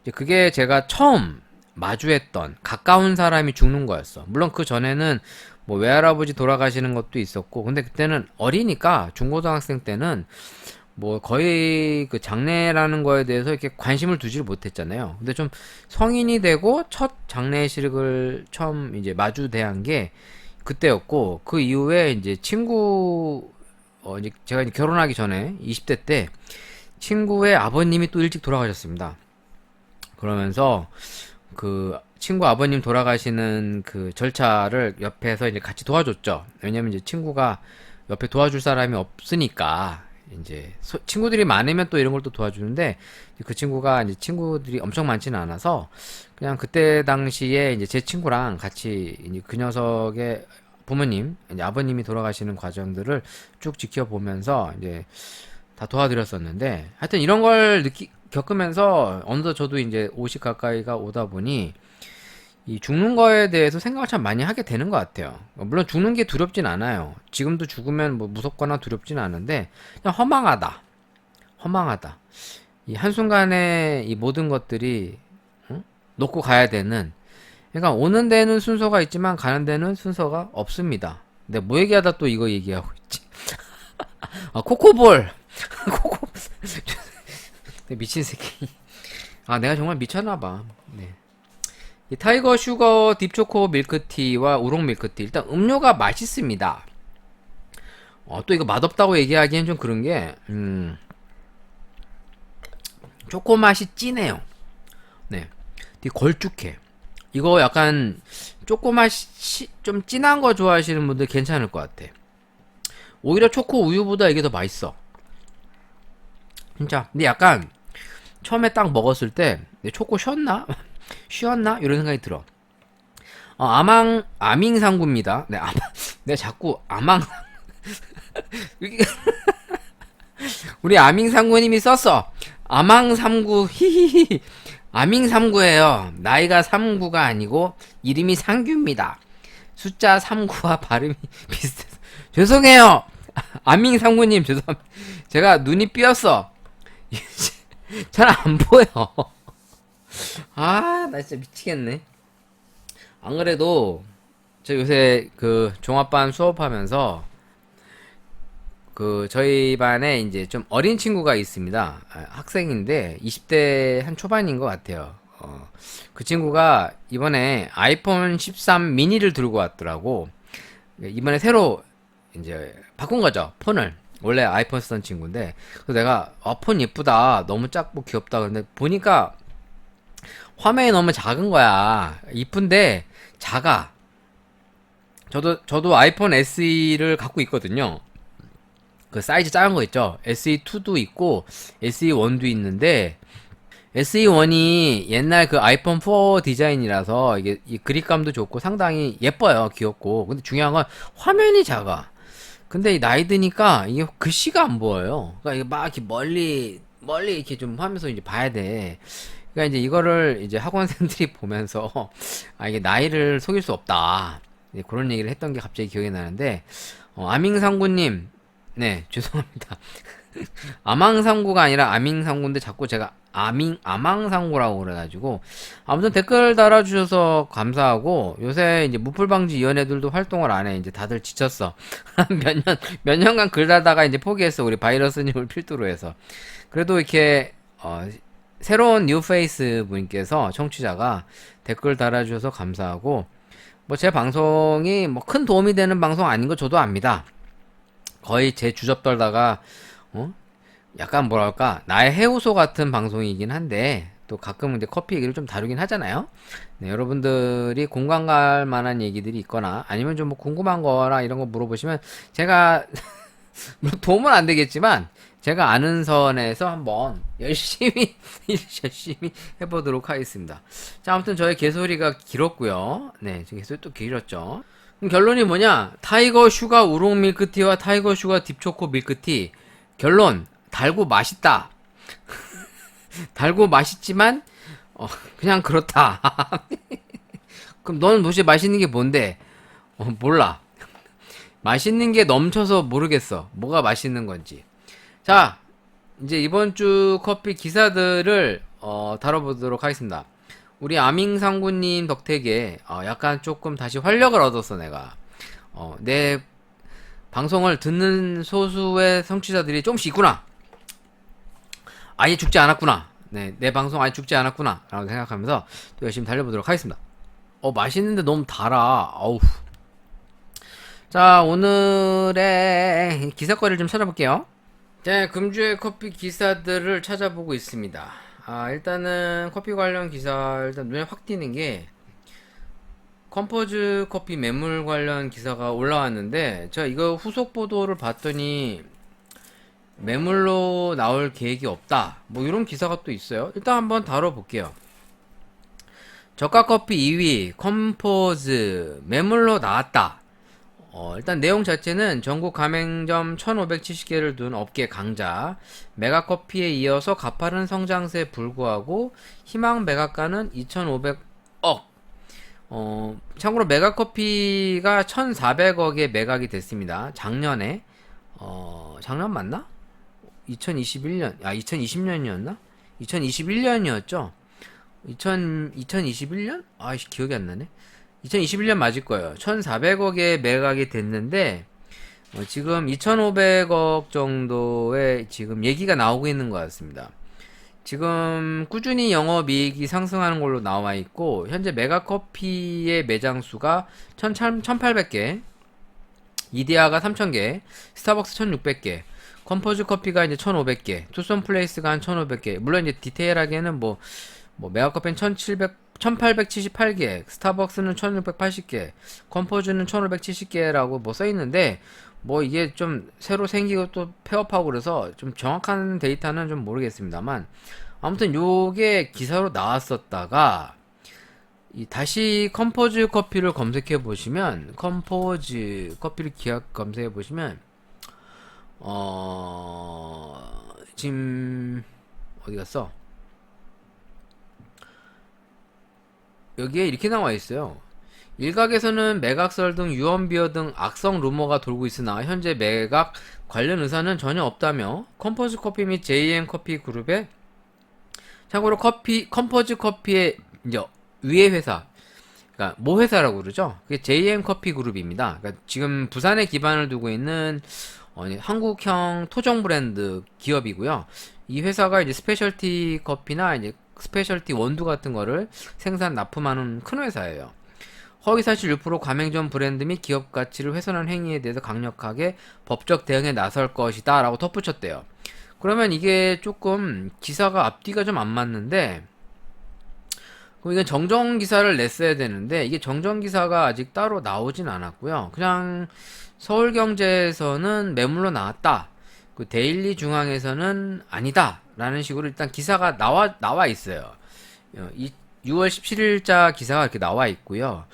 이제 그게 제가 처음 마주했던 가까운 사람이 죽는 거였어. 물론 그 전에는 뭐 외할아버지 돌아가시는 것도 있었고 근데 그때는 어리니까 중고등학생 때는 뭐 거의 그 장례라는 거에 대해서 이렇게 관심을 두지를 못했잖아요. 근데 좀 성인이 되고 첫 장례식을 처음 이제 마주대한 게 그때였고 그 이후에 이제 이제 제가 이제 결혼하기 전에 20대 때 친구의 아버님이 또 일찍 돌아가셨습니다. 그러면서 그 친구 아버님 돌아가시는 그 절차를 옆에서 이제 같이 도와줬죠. 왜냐면 이제 친구가 옆에 도와줄 사람이 없으니까 이제 친구들이 많으면 또 이런 걸 또 도와주는데 그 친구가 이제 친구들이 엄청 많지는 않아서 그냥 그때 당시에 이제 제 친구랑 같이 이제 그 녀석의 부모님 이제 아버님이 돌아가시는 과정들을 쭉 지켜보면서 이제 다 도와드렸었는데 하여튼 이런 걸 겪으면서 어느덧 저도 이제 50 가까이가 오다 보니 이 죽는 거에 대해서 생각을 참 많이 하게 되는 것 같아요. 물론 죽는 게 두렵진 않아요. 지금도 죽으면 뭐 무섭거나 두렵진 않은데 그냥 허망하다. 이 한순간에 이 모든 것들이 놓고 가야 되는 그러니까 오는 데는 순서가 있지만 가는 데는 순서가 없습니다. 근데 뭐 얘기하다 또 이거 얘기하고 있지. 코코볼 미친 새끼. 내가 정말 미쳤나봐. 네. 이 타이거 슈거 딥초코 밀크티와 우롱 밀크티 일단 음료가 맛있습니다. 또 이거 맛없다고 얘기하기엔 좀 그런 게 초코 맛이 진해요. 네, 되게 걸쭉해. 이거 약간 초코 맛이 좀 진한 거 좋아하시는 분들 괜찮을 것 같아. 오히려 초코 우유보다 이게 더 맛있어. 진짜. 근데 약간 처음에 딱 먹었을 때 초코 쉬었나? 이런 생각이 들어. 아밍상구입니다. 네, 내가 자꾸 우리 아밍상구님이 썼어. 아망삼구, 히히히. 아밍삼구예요. 나이가 39가 아니고, 이름이 상규입니다. 숫자 39와 발음이 비슷해서. 죄송해요. 아밍상구님, 죄송합니다. 제가 눈이 삐었어. 잘 안 보여. 나 진짜 미치겠네. 안 그래도 저 요새 그 종합반 수업하면서 그 저희 반에 이제 좀 어린 친구가 있습니다. 학생인데 20대 한 초반인 것 같아요. 그 친구가 이번에 아이폰 13 미니를 들고 왔더라고. 이번에 새로 이제 바꾼 거죠, 폰을. 원래 아이폰 쓰던 친구인데 그래서 내가 폰 예쁘다, 너무 작고 귀엽다. 근데 보니까 화면이 너무 작은 거야. 이쁜데 작아. 저도 아이폰 SE를 갖고 있거든요. 그 사이즈 작은 거 있죠. SE2도 있고 SE1도 있는데 SE1이 옛날 그 아이폰 4 디자인이라서 이게 이 그립감도 좋고 상당히 예뻐요. 귀엽고. 근데 중요한 건 화면이 작아. 근데 이 나이 드니까 이게 글씨가 안 보여요. 그러니까 이게 막 이렇게 멀리 이렇게 좀 하면서 이제 봐야 돼. 그러니까 이제 이거를 이제 학원생들이 보면서 아 이게 나이를 속일 수 없다. 이제 그런 얘기를 했던 게 갑자기 기억이 나는데 아밍상구님 네 죄송합니다. 아망상구가 아니라 아밍상구인데 자꾸 제가 아망상구라고 그래가지고 아무튼 댓글 달아주셔서 감사하고 요새 이제 무풀방지 위원회들도 활동을 안 해. 이제 다들 지쳤어. 몇 년간 글 달다가 이제 포기했어. 우리 바이러스님을 필두로 해서. 그래도 이렇게 새로운 뉴페이스 분께서 청취자가 댓글 달아주셔서 감사하고 뭐 제 방송이 뭐 큰 도움이 되는 방송 아닌 거 저도 압니다. 거의 제 주접 떨다가 약간 뭐랄까 나의 해우소 같은 방송이긴 한데 또 가끔 이제 커피 얘기를 좀 다루긴 하잖아요. 네, 여러분들이 공감 갈 만한 얘기들이 있거나 아니면 좀 뭐 궁금한 거나 이런 거 물어보시면 제가 도움은 안 되겠지만 제가 아는 선에서 한번 열심히 해보도록 하겠습니다. 자, 아무튼 저의 개소리가 길었고요. 네, 제 개소리 또 길었죠. 그럼 결론이 뭐냐? 타이거 슈가 우롱 밀크티와 타이거 슈가 딥초코 밀크티. 결론 달고 맛있다. 달고 맛있지만 그냥 그렇다. 그럼 너는 도대체 맛있는 게 뭔데? 몰라. 맛있는 게 넘쳐서 모르겠어. 뭐가 맛있는 건지. 자, 이제 이번 주 커피 기사들을 다뤄보도록 하겠습니다. 우리 아밍상구님 덕택에 약간 조금 다시 활력을 얻었어. 내가 내 방송을 듣는 소수의 성취자들이 조금씩 있구나. 아예 죽지 않았구나. 네, 내 방송 아예 죽지 않았구나 라고 생각하면서 또 열심히 달려보도록 하겠습니다. 맛있는데 너무 달아. 어우. 자, 오늘의 기사거리를 좀 찾아볼게요. 자, 금주의 커피 기사들을 찾아보고 있습니다. 일단은 커피 관련 기사 일단 눈에 확 띄는 게 컴포즈 커피 매물 관련 기사가 올라왔는데 제가 이거 후속 보도를 봤더니 매물로 나올 계획이 없다 뭐 이런 기사가 또 있어요. 일단 한번 다뤄볼게요. 저가 커피 2위 컴포즈 매물로 나왔다. 일단 내용 자체는 전국 가맹점 1570개를 둔 업계 강자 메가커피에 이어서 가파른 성장세에 불구하고 희망 매각가는 2500억. 참고로 메가커피가 1400억에 매각이 됐습니다. 작년에 작년 맞나? 2021년 2020년이었나? 2021년이었죠? 2021년? 기억이 안 나네. 2021년 맞을 거예요. 1400억에 매각이 됐는데 지금 2500억 정도의 지금 얘기가 나오고 있는 것 같습니다. 지금 꾸준히 영업이익이 상승하는 걸로 나와 있고 현재 메가커피의 매장 수가 1800개, 이데아가 3000개, 스타벅스 1600개, 컴포즈 커피가 이제 1500개, 투썸 플레이스가 한 1500개. 물론 이제 디테일하게는 뭐 메가커피는 1878개, 스타벅스는 1680개, 컴포즈는 1570개라고 뭐 써있는데, 뭐 이게 좀 새로 생기고 또 폐업하고 그래서 좀 정확한 데이터는 좀 모르겠습니다만, 아무튼 요게 기사로 나왔었다가, 다시 컴포즈 커피를 검색해 보시면, 컴포즈 커피를 검색해 보시면, 지금, 어디 갔어? 여기에 이렇게 나와 있어요. 일각에서는 매각설 등 유언비어 등 악성 루머가 돌고 있으나 현재 매각 관련 의사는 전혀 없다며 컴포즈 커피 및 JM 커피 그룹의 참고로 컴포즈 커피의 이제 위에 회사, 그러니까 모 회사라고 그러죠. 그게 JM 커피 그룹입니다. 그러니까 지금 부산에 기반을 두고 있는 한국형 토종 브랜드 기업이고요. 이 회사가 이제 스페셜티 커피나 이제 스페셜티 원두 같은 거를 생산 납품하는 큰 회사예요. 허위사실 유포로 가맹점 브랜드 및 기업 가치를 훼손한 행위에 대해서 강력하게 법적 대응에 나설 것이다 라고 덧붙였대요. 그러면 이게 조금 기사가 앞뒤가 좀 안 맞는데 그럼 이건 정정 기사를 냈어야 되는데 이게 정정 기사가 아직 따로 나오진 않았고요. 그냥 서울경제에서는 매물로 나왔다. 그 데일리 중앙에서는 아니다 라는 식으로 일단 기사가 나와 있어요. 이 6월 17일자 기사가 이렇게 나와 있고요.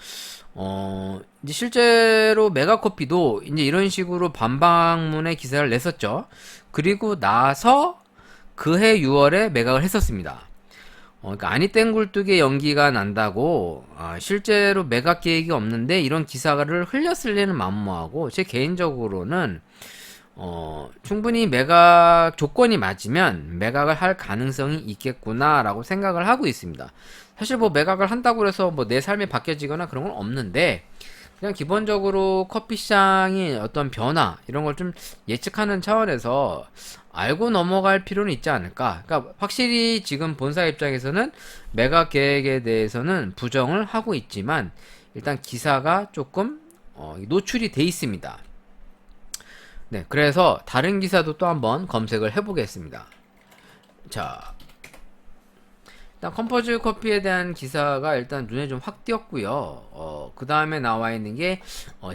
이제 실제로 메가커피도 이제 이런 식으로 반박문의 기사를 냈었죠. 그리고 나서 그해 6월에 매각을 했었습니다. 그러니까 아니 땡굴뚝에 연기가 난다고 실제로 매각 계획이 없는데 이런 기사를 흘렸을 리는 만무하고, 제 개인적으로는 충분히 매각 조건이 맞으면 매각을 할 가능성이 있겠구나라고 생각을 하고 있습니다. 사실 뭐 매각을 한다고 해서 뭐 내 삶이 바뀌어지거나 그런 건 없는데, 그냥 기본적으로 커피 시장의 어떤 변화 이런 걸 좀 예측하는 차원에서 알고 넘어갈 필요는 있지 않을까. 그러니까 확실히 지금 본사 입장에서는 매각 계획에 대해서는 부정을 하고 있지만 일단 기사가 조금 노출이 돼 있습니다. 네, 그래서 다른 기사도 또 한번 검색을 해보겠습니다. 자, 일단 컴포즈 커피에 대한 기사가 일단 눈에 좀 확 띄었고요. 그 다음에 나와 있는 게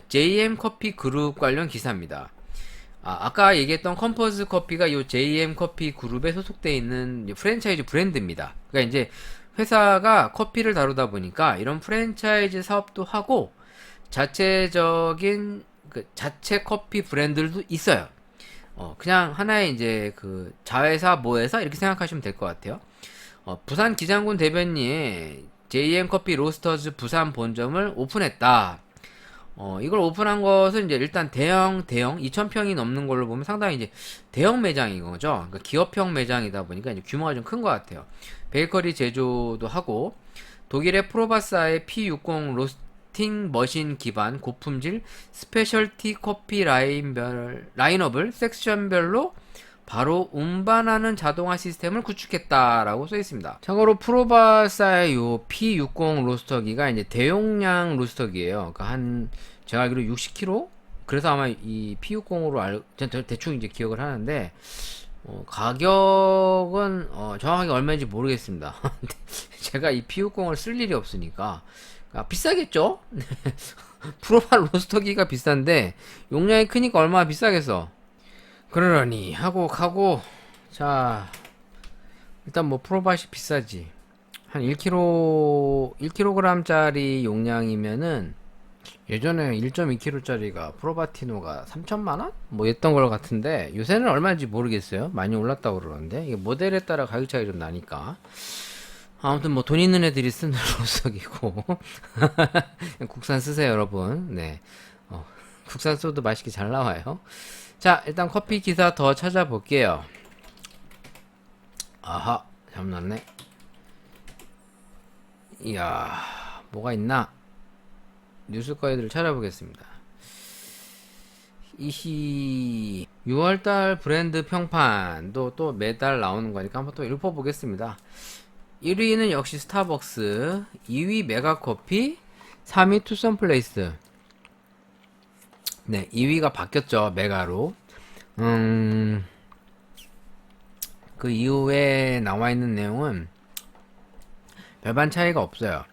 JM 커피 그룹 관련 기사입니다. 아까 얘기했던 컴포즈 커피가 이 JM 커피 그룹에 소속되어 있는 프랜차이즈 브랜드입니다. 그러니까 이제 회사가 커피를 다루다 보니까 이런 프랜차이즈 사업도 하고 자체적인 자체 커피 브랜드도 있어요. 그냥 하나의 이제 그 자회사 모회사 이렇게 생각하시면 될 것 같아요. 부산 기장군 대변리에 JM 커피 로스터즈 부산 본점을 오픈했다. 이걸 오픈한 것은 이제 일단 대형 2,000평이 넘는 걸로 보면 상당히 이제 대형 매장인 거죠. 그러니까 기업형 매장이다 보니까 이제 규모가 좀 큰 것 같아요. 베이커리 제조도 하고 독일의 프로바사의 P60 로스팅 머신 기반 고품질 스페셜티 커피 라인업을 섹션별로 바로 운반하는 자동화 시스템을 구축했다라고 써 있습니다. 참고로 프로바사의 요 P60 로스터기가 이제 대용량 로스터기예요. 그러니까 제가 알기로 60kg? 그래서 아마 이 P60으로 대충 이제 기억을 하는데 가격은 정확하게 얼마인지 모르겠습니다. 제가 이 P60을 쓸 일이 없으니까 비싸겠죠? 프로바 로스터기가 비싼데 용량이 크니까 얼마나 비싸겠어. 그러니 하고 자, 일단 뭐 프로바시 비싸지. 한 1kg짜리 용량이면은 예전에 1.2kg짜리가 프로바티노가 3천만원? 뭐 했던 걸 같은데 요새는 얼마인지 모르겠어요. 많이 올랐다고 그러는데 이게 모델에 따라 가격 차이 좀 나니까. 아무튼 뭐 돈 있는 애들이 쓰는 로스터기고 국산 쓰세요 여러분. 네, 국산 소도 맛있게 잘 나와요. 자, 일단 커피 기사 더 찾아볼게요. 아하, 잘못났네. 이야, 뭐가 있나? 뉴스 거리들을 찾아보겠습니다. 6월달 브랜드 평판도 또 매달 나오는 거니까 한번 또 읽어보겠습니다. 1위는 역시 스타벅스, 2위 메가커피, 3위 투썸플레이스. 네, 2위가 바뀌었죠. 메가로. 그 이후에 나와 있는 내용은 별반 차이가 없어요.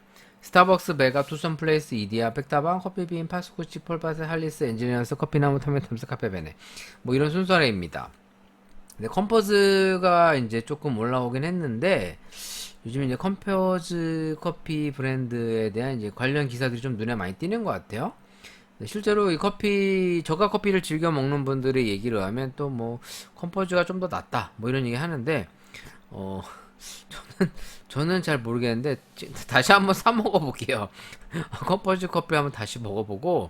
스타벅스, 메가, 투썸플레이스, 이디야, 백다방, 커피빈, 파스쿠치, 폴바스, 할리스, 엔지니어스, 커피나무, 터멘텀스, 카페베네. 뭐 이런 순서입니다. 근데 컴포즈가 이제 조금 올라오긴 했는데 요즘 이제 컴포즈 커피 브랜드에 대한 이제 관련 기사들이 좀 눈에 많이 띄는 것 같아요. 실제로 이 저가 커피를 즐겨 먹는 분들의 얘기를 하면 또 뭐 컴포즈가 좀 더 낫다 뭐 이런 얘기 하는데 저는 잘 모르겠는데 다시 한번 사 먹어볼게요. 컴포즈 커피 한번 다시 먹어보고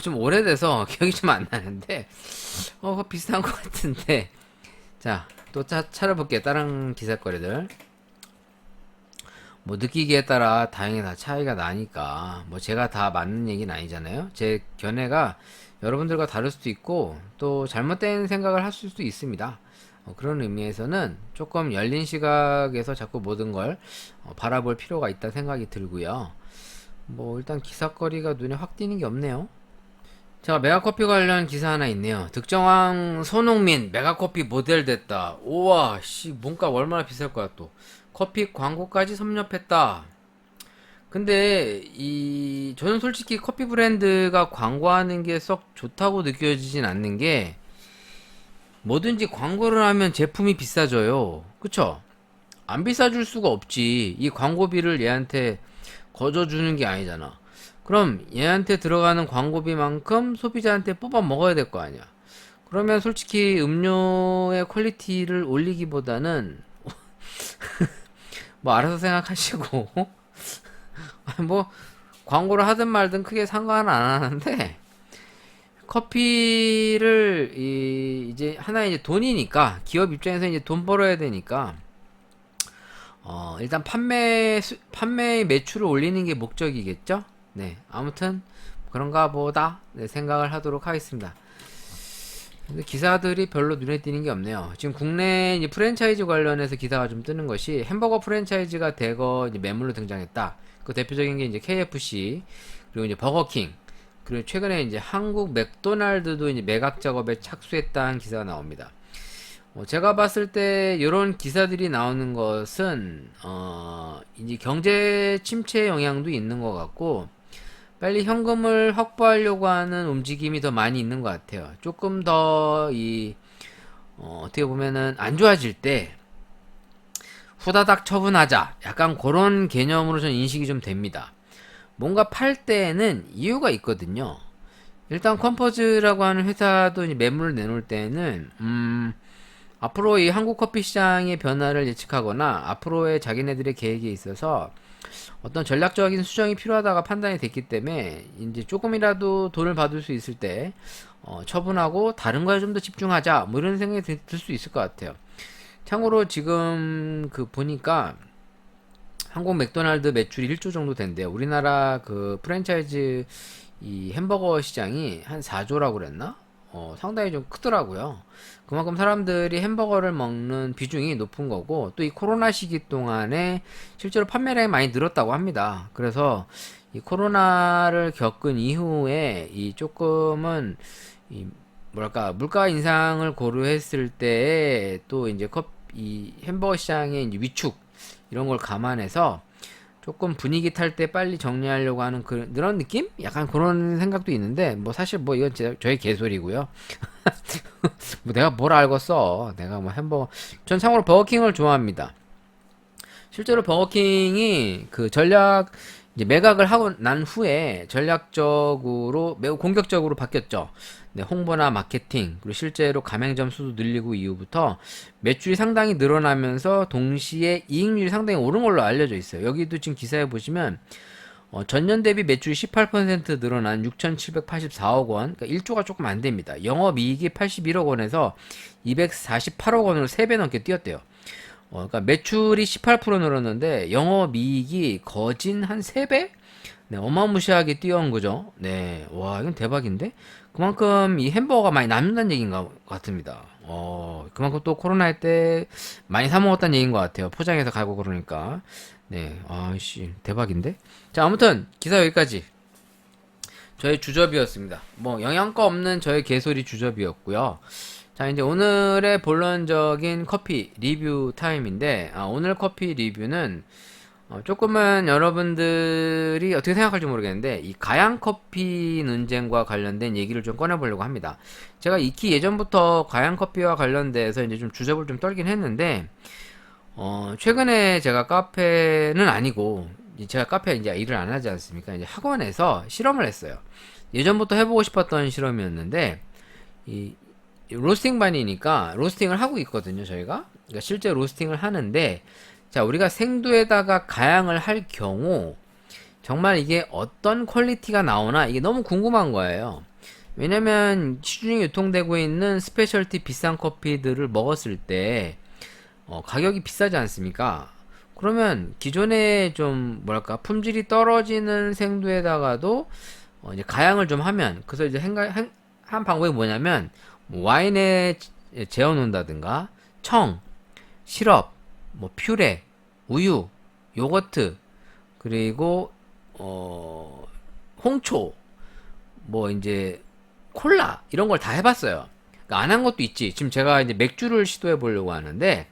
좀 오래돼서 기억이 좀 안 나는데 비슷한 것 같은데. 자, 또 찾아볼게요. 다른 기사거리들. 뭐 느끼기에 따라 다행히 다 차이가 나니까 뭐 제가 다 맞는 얘기는 아니잖아요. 제 견해가 여러분들과 다를 수도 있고 또 잘못된 생각을 할 수도 있습니다. 그런 의미에서는 조금 열린 시각에서 자꾸 모든 걸 바라볼 필요가 있다 생각이 들고요. 뭐 일단 기사거리가 눈에 확 띄는 게 없네요. 제가 메가커피 관련 기사 하나 있네요. 득정왕 손흥민 메가커피 모델 됐다. 우와 씨, 몸값 얼마나 비쌀 거야. 또 커피 광고까지 섭렵했다. 근데 저는 솔직히 커피 브랜드가 광고하는 게 썩 좋다고 느껴지진 않는 게, 뭐든지 광고를 하면 제품이 비싸져요. 그쵸? 안 비싸줄 수가 없지. 이 광고비를 얘한테 거저주는 게 아니잖아. 그럼 얘한테 들어가는 광고비만큼 소비자한테 뽑아 먹어야 될 거 아니야. 그러면 솔직히 음료의 퀄리티를 올리기보다는 뭐 알아서 생각하시고 뭐 광고를 하든 말든 크게 상관 안 하는데 커피를 이제 하나의 이제 돈이니까 기업 입장에서 이제 돈 벌어야 되니까 일단 판매의 매출을 올리는 게 목적이겠죠? 네, 아무튼 그런가 보다 네, 생각을 하도록 하겠습니다. 근데 기사들이 별로 눈에 띄는 게 없네요. 지금 국내 이제 프랜차이즈 관련해서 기사가 좀 뜨는 것이 햄버거 프랜차이즈가 대거 이제 매물로 등장했다. 그 대표적인 게 이제 KFC 그리고 이제 버거킹 그리고 최근에 이제 한국 맥도날드도 이제 매각 작업에 착수했다는 기사가 나옵니다. 제가 봤을 때 이런 기사들이 나오는 것은 이제 경제 침체 영향도 있는 것 같고 빨리 현금을 확보하려고 하는 움직임이 더 많이 있는 것 같아요. 조금 더 어떻게 보면은 안 좋아질 때 후다닥 처분하자 약간 그런 개념으로 전 인식이 좀 됩니다. 뭔가 팔 때는 이유가 있거든요. 일단 컴포즈라고 하는 회사도 이제 매물을 내놓을 때는 앞으로 이 한국 커피 시장의 변화를 예측하거나 앞으로의 자기네들의 계획에 있어서 어떤 전략적인 수정이 필요하다가 판단이 됐기 때문에 이제 조금이라도 돈을 받을 수 있을 때 처분하고 다른 거에 좀 더 집중하자 뭐 이런 생각이 들 수 있을 것 같아요. 참고로 지금 그 보니까 한국 맥도날드 매출이 1조 정도 된대요. 우리나라 그 프랜차이즈 이 햄버거 시장이 한 4조라고 그랬나? 상당히 좀 크더라고요. 그만큼 사람들이 햄버거를 먹는 비중이 높은 거고, 또 이 코로나 시기 동안에 실제로 판매량이 많이 늘었다고 합니다. 그래서 이 코로나를 겪은 이후에 이 조금은 이 뭐랄까 물가 인상을 고려했을 때 또 이제 이 햄버거 시장의 이제 위축 이런 걸 감안해서 조금 분위기 탈 때 빨리 정리하려고 하는 그런 느낌? 약간 그런 생각도 있는데 뭐 사실 뭐 이건 저의 개소리고요. 뭐 내가 뭘 알겠어. 내가 뭐 햄버거 전 참고로 버거킹을 좋아합니다. 실제로 버거킹이 그 전략 이제 매각을 하고 난 후에 전략적으로 매우 공격적으로 바뀌었죠. 네, 홍보나 마케팅 그리고 실제로 가맹점 수도 늘리고 이후부터 매출이 상당히 늘어나면서 동시에 이익률이 상당히 오른 걸로 알려져 있어요. 여기도 지금 기사에 보시면 전년 대비 매출이 18% 늘어난 6,784억 원, 그러니까 1조가 조금 안 됩니다. 영업이익이 81억 원에서 248억 원으로 3배 넘게 뛰었대요. 그러니까 매출이 18% 늘었는데 영업이익이 거진 한 3배? 네, 어마무시하게 뛰어온 거죠. 네, 와, 이건 대박인데? 그만큼 이 햄버거가 많이 남는다는 얘기인 것 같습니다. 그만큼 또 코로나 때 많이 사 먹었다는 얘기인 것 같아요. 포장해서 가고 그러니까. 네, 아씨, 대박인데? 자, 아무튼, 기사 여기까지. 저의 주접이었습니다. 뭐, 영양가 없는 저의 개소리 주접이었고요. 자, 이제 오늘의 본론적인 커피 리뷰 타임인데, 오늘 커피 리뷰는 조금은 여러분들이 어떻게 생각할지 모르겠는데 이 가양 커피 논쟁과 관련된 얘기를 좀 꺼내보려고 합니다. 제가 익히 예전부터 가양 커피와 관련돼서 이제 좀 주접을 좀 떨긴 했는데 최근에 제가 카페는 아니고 제가 카페에 이제 일을 안 하지 않습니까? 이제 학원에서 실험을 했어요. 예전부터 해보고 싶었던 실험이었는데 이 로스팅반이니까 로스팅을 하고 있거든요, 저희가. 그러니까 실제 로스팅을 하는데 자, 우리가 생두에다가 가양을 할 경우 정말 이게 어떤 퀄리티가 나오나 이게 너무 궁금한 거예요. 왜냐면 시중에 유통되고 있는 스페셜티 비싼 커피들을 먹었을 때 가격이 비싸지 않습니까? 그러면 기존에 좀 뭐랄까 품질이 떨어지는 생두에다가도 이제 가양을 좀 하면 그래서 이제 한 방법이 뭐냐면 뭐 와인에 재워 놓는다든가 청, 시럽 뭐 퓨레, 우유, 요거트, 그리고 홍초, 뭐 이제 콜라 이런 걸 다 해봤어요. 그러니까 안 한 것도 있지. 지금 제가 이제 맥주를 시도해 보려고 하는데,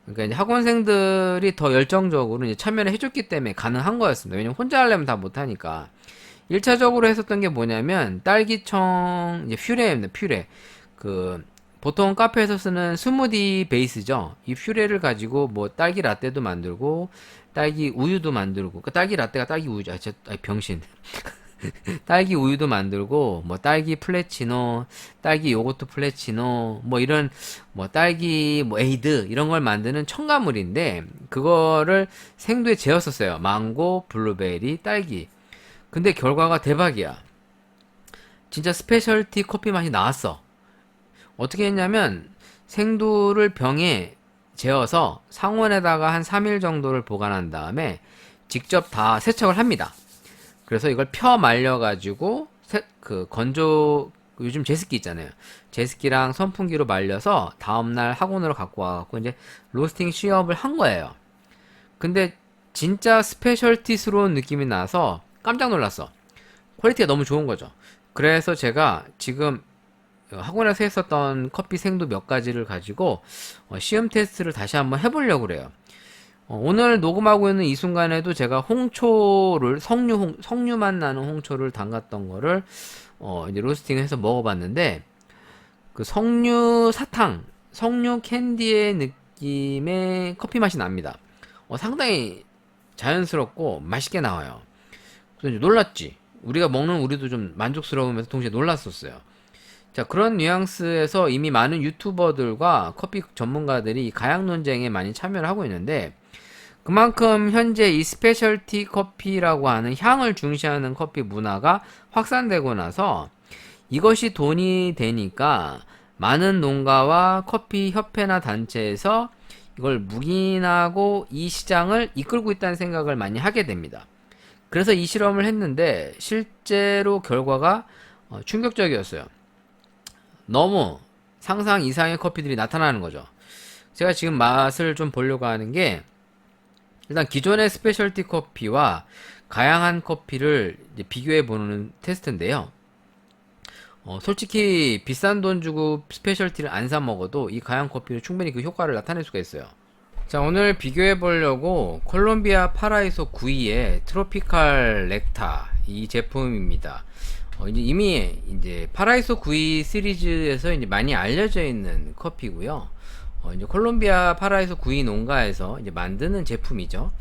그러니까 이제 학원생들이 더 열정적으로 이제 참여를 해줬기 때문에 가능한 거였습니다. 왜냐면 혼자 하려면 다 못하니까. 1차적으로 했었던 게 뭐냐면 딸기청 이제 퓨레입니다. 퓨레. 그 보통 카페에서 쓰는 스무디 베이스죠. 이 퓨레를 가지고 뭐 딸기 라떼도 만들고 딸기 우유도 만들고, 그 딸기 라떼가 딸기 우유죠. 병신. 딸기 우유도 만들고, 뭐 딸기 플레치노, 딸기 요거트 플레치노, 뭐 이런 뭐 딸기 뭐 에이드 이런 걸 만드는 첨가물인데, 그거를 생두에 재웠었어요. 망고, 블루베리, 딸기. 근데 결과가 대박이야. 진짜 스페셜티 커피 맛이 나왔어. 어떻게 했냐면 생두를 병에 재워서 상온에다가 한 3일 정도를 보관한 다음에 직접 다 세척을 합니다. 그래서 이걸 펴 말려가지고 그 건조, 요즘 제습기 있잖아요. 제습기랑 선풍기로 말려서 다음날 학원으로 갖고 와갖고 이제 로스팅 시업을 한 거예요. 근데 진짜 스페셜티스러운 느낌이 나서 깜짝 놀랐어. 퀄리티가 너무 좋은 거죠. 그래서 제가 지금 학원에서 했었던 커피 생두 몇 가지를 가지고 시음 테스트를 다시 한번 해보려고 그래요. 오늘 녹음하고 있는 이 순간에도 제가 홍초를 석류만 나는 홍초를 담갔던 거를 이제 로스팅해서 먹어봤는데, 그 석류 사탕, 석류 캔디의 느낌의 커피 맛이 납니다. 상당히 자연스럽고 맛있게 나와요. 그래서 놀랐지. 우리가 먹는 우리도 좀 만족스러우면서 동시에 놀랐었어요. 자, 그런 뉘앙스에서 이미 많은 유튜버들과 커피 전문가들이 가양 논쟁에 많이 참여를 하고 있는데, 그만큼 현재 이 스페셜티 커피라고 하는 향을 중시하는 커피 문화가 확산되고 나서 이것이 돈이 되니까 많은 농가와 커피 협회나 단체에서 이걸 묵인하고 이 시장을 이끌고 있다는 생각을 많이 하게 됩니다. 그래서 이 실험을 했는데 실제로 결과가 충격적이었어요. 너무 상상 이상의 커피들이 나타나는 거죠. 제가 지금 맛을 좀 보려고 하는 게, 일단 기존의 스페셜티 커피와 가양한 커피를 이제 비교해 보는 테스트인데요. 솔직히 비싼 돈 주고 스페셜티를 안 사 먹어도 이 가양 커피는 충분히 그 효과를 나타낼 수가 있어요. 자, 오늘 비교해 보려고 콜롬비아 파라이소 9위의 트로피칼 렉타 이 제품입니다. 이미 이제 파라이소 9위 시리즈에서 이제 많이 알려져 있는 커피고요. 이제 콜롬비아 파라이소 9위 농가에서 이제 만드는 제품이죠.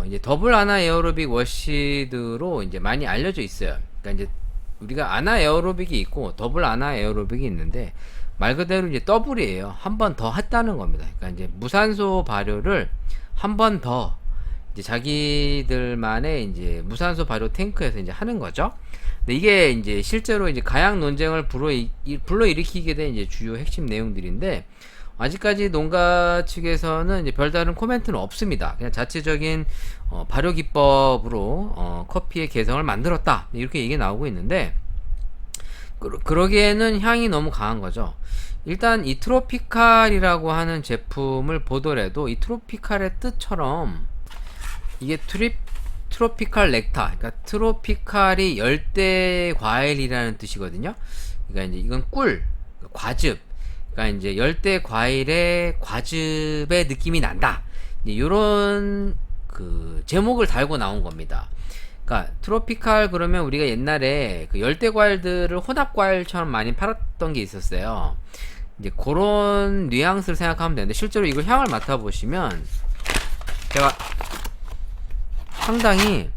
이제 더블 아나에어로빅 워시드로 이제 많이 알려져 있어요. 그러니까 이제 우리가 아나에어로빅이 있고 더블 아나에어로빅이 있는데, 말 그대로 이제 더블이에요. 한 번 더 했다는 겁니다. 그러니까 이제 무산소 발효를 한 번 더 이제 자기들만의 이제 무산소 발효 탱크에서 이제 하는 거죠. 근데 이게 이제 실제로 이제 가양 논쟁을 불러일으키게 된 이제 주요 핵심 내용들인데, 아직까지 농가 측에서는 이제 별다른 코멘트는 없습니다. 그냥 자체적인 발효 기법으로 커피의 개성을 만들었다 이렇게 얘기 나오고 있는데, 그러기에는 향이 너무 강한 거죠. 일단 이 트로피칼이라고 하는 제품을 보더라도 이 트로피칼의 뜻처럼 이게 트로피칼 렉타, 그러니까 트로피칼이 열대 과일이라는 뜻이거든요. 그러니까 이제 이건 꿀, 과즙, 그러니까 이제 열대 과일의 과즙의 느낌이 난다. 이런 그 제목을 달고 나온 겁니다. 그러니까 트로피칼 그러면 우리가 옛날에 그 열대 과일들을 혼합 과일처럼 많이 팔았던 게 있었어요. 이제 그런 뉘앙스를 생각하면 되는데, 실제로 이걸 향을 맡아 보시면 제가 상당히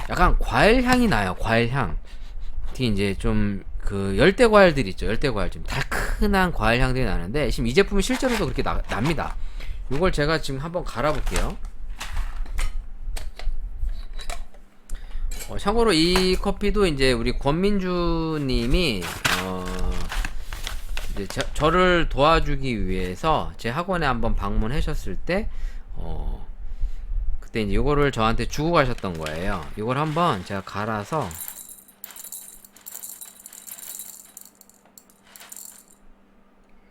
약간 과일 향이 나요. 과일 향. 특히 이제 좀 그 열대 과일들 있죠. 열대 과일 좀 달큰한 과일 향들이 나는데, 지금 이 제품이 실제로도 그렇게 납니다. 이걸 제가 지금 한번 갈아 볼게요. 참고로 이 커피도 이제 우리 권민주님이 이제 저를 도와주기 위해서 제 학원에 한번 방문하셨을 때 그때 이제 요거를 저한테 주고 가셨던 거예요. 이걸 한번 제가 갈아서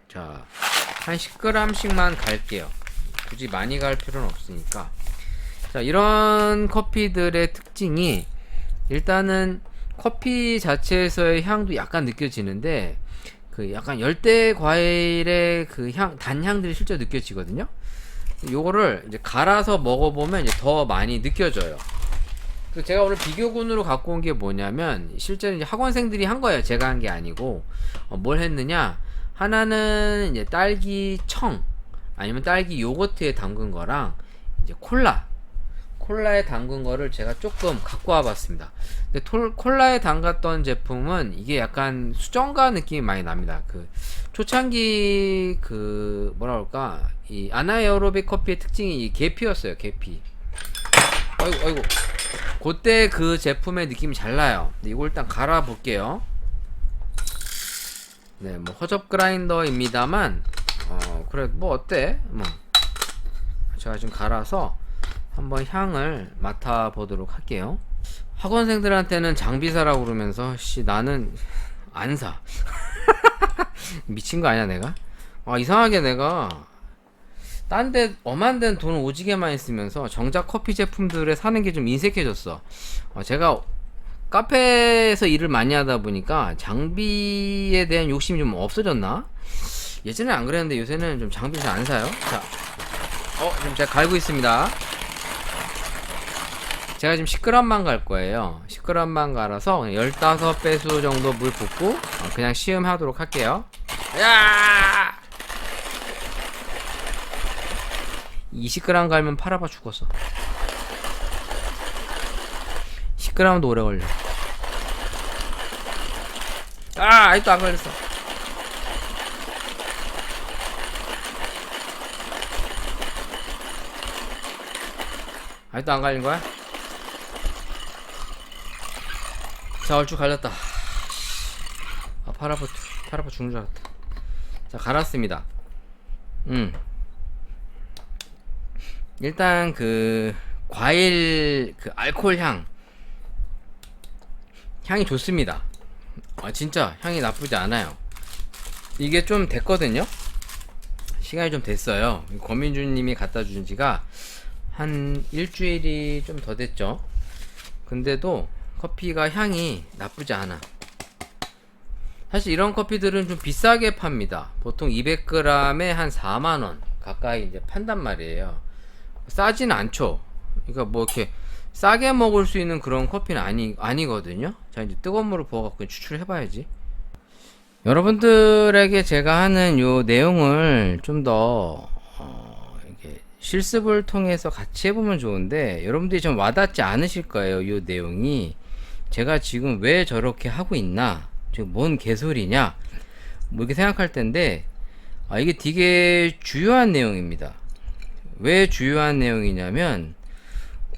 자, 한 10g씩만 갈게요. 굳이 많이 갈 필요는 없으니까. 자, 이런 커피들의 특징이, 일단은 커피 자체에서의 향도 약간 느껴지는데, 그 약간 열대 과일의 그 단향들이 실제로 느껴지거든요. 요거를 이제 갈아서 먹어보면 이제 더 많이 느껴져요. 그래서 제가 오늘 비교군으로 갖고 온 게 뭐냐면, 실제로 이제 학원생들이 한 거예요. 제가 한 게 아니고, 뭘 했느냐, 하나는 이제 딸기 청 아니면 딸기 요거트에 담근 거랑 이제 콜라에 담근 거를 제가 조금 갖고 와봤습니다. 근데 콜라에 담갔던 제품은 이게 약간 수정과 느낌이 많이 납니다. 그 초창기 그 뭐라 그럴까, 이 아나에어로빅 커피의 특징이 이 계피였어요. 계피. 아이고. 그때 그 제품의 느낌이 잘 나요. 근데 이걸 일단 갈아 볼게요. 네, 뭐 허접 그라인더입니다만 그래 뭐 어때? 뭐 제가 지금 갈아서 한번 향을 맡아 보도록 할게요. 학원생들한테는 장비사라고 그러면서 나는 안 사. 미친 거 아니야 내가? 이상하게 내가 딴 데 엄한 데는 돈 오지게 많이 쓰면서 정작 커피 제품들에 사는 게 좀 인색해졌어. 제가 카페에서 일을 많이 하다 보니까 장비에 대한 욕심이 좀 없어졌나? 예전에 안 그랬는데 요새는 좀 장비 잘 안 사요. 자, 지금 제가 갈고 있습니다. 제가 지금 10g만 갈 거예요. 10g만 갈아서 15배수 정도 물 붓고 그냥 시음하도록 할게요. 야! 20g 갈면 팔 아파 죽었어. 10g도 오래 걸려. 아직도 안 걸렸어. 아직도 안 갈린 거야? 자, 얼추 갈렸다. 팔 아파 죽는 줄 알았다. 자, 갈았습니다. 일단 그 과일 그 알코올 향이 좋습니다. 진짜 향이 나쁘지 않아요. 이게 좀 됐거든요. 시간이 좀 됐어요. 권민주님이 갖다 준 지가 한 일주일이 좀 더 됐죠. 근데도 커피가 향이 나쁘지 않아. 사실 이런 커피들은 좀 비싸게 팝니다. 보통 200g에 한 4만원 가까이 이제 판단 말이에요. 싸진 않죠. 그러니까 뭐 이렇게 싸게 먹을 수 있는 그런 커피는 아니거든요. 자, 이제 뜨거운 물을 부어갖고 추출해 봐야지. 여러분들에게 제가 하는 요 내용을 좀 더 이렇게 실습을 통해서 같이 해보면 좋은데, 여러분들이 좀 와닿지 않으실 거예요. 요 내용이 제가 지금 왜 저렇게 하고 있나, 지금 뭔 개소리냐, 뭐 이렇게 생각할 텐데, 이게 되게 주요한 내용입니다. 왜 주요한 내용이냐면,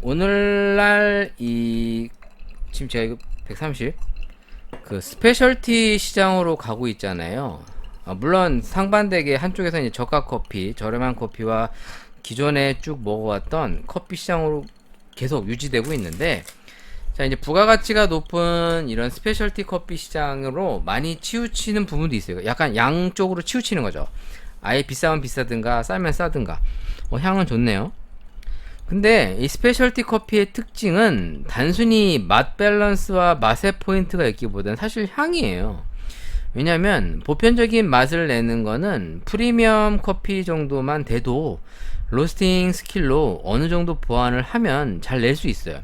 오늘날 지금 제가 이거 130 그 스페셜티 시장으로 가고 있잖아요. 물론 상반되게 한쪽에서 이제 저가 커피, 저렴한 커피와 기존에 쭉 먹어왔던 커피 시장으로 계속 유지되고 있는데, 자, 이제 부가가치가 높은 이런 스페셜티 커피 시장으로 많이 치우치는 부분도 있어요. 약간 양쪽으로 치우치는 거죠. 아예 비싸면 비싸든가 싸면 싸든가. 향은 좋네요. 근데 이 스페셜티 커피의 특징은 단순히 맛 밸런스와 맛의 포인트가 있기보다는 사실 향이에요. 왜냐면 보편적인 맛을 내는 거는 프리미엄 커피 정도만 돼도 로스팅 스킬로 어느 정도 보완을 하면 잘 낼 수 있어요.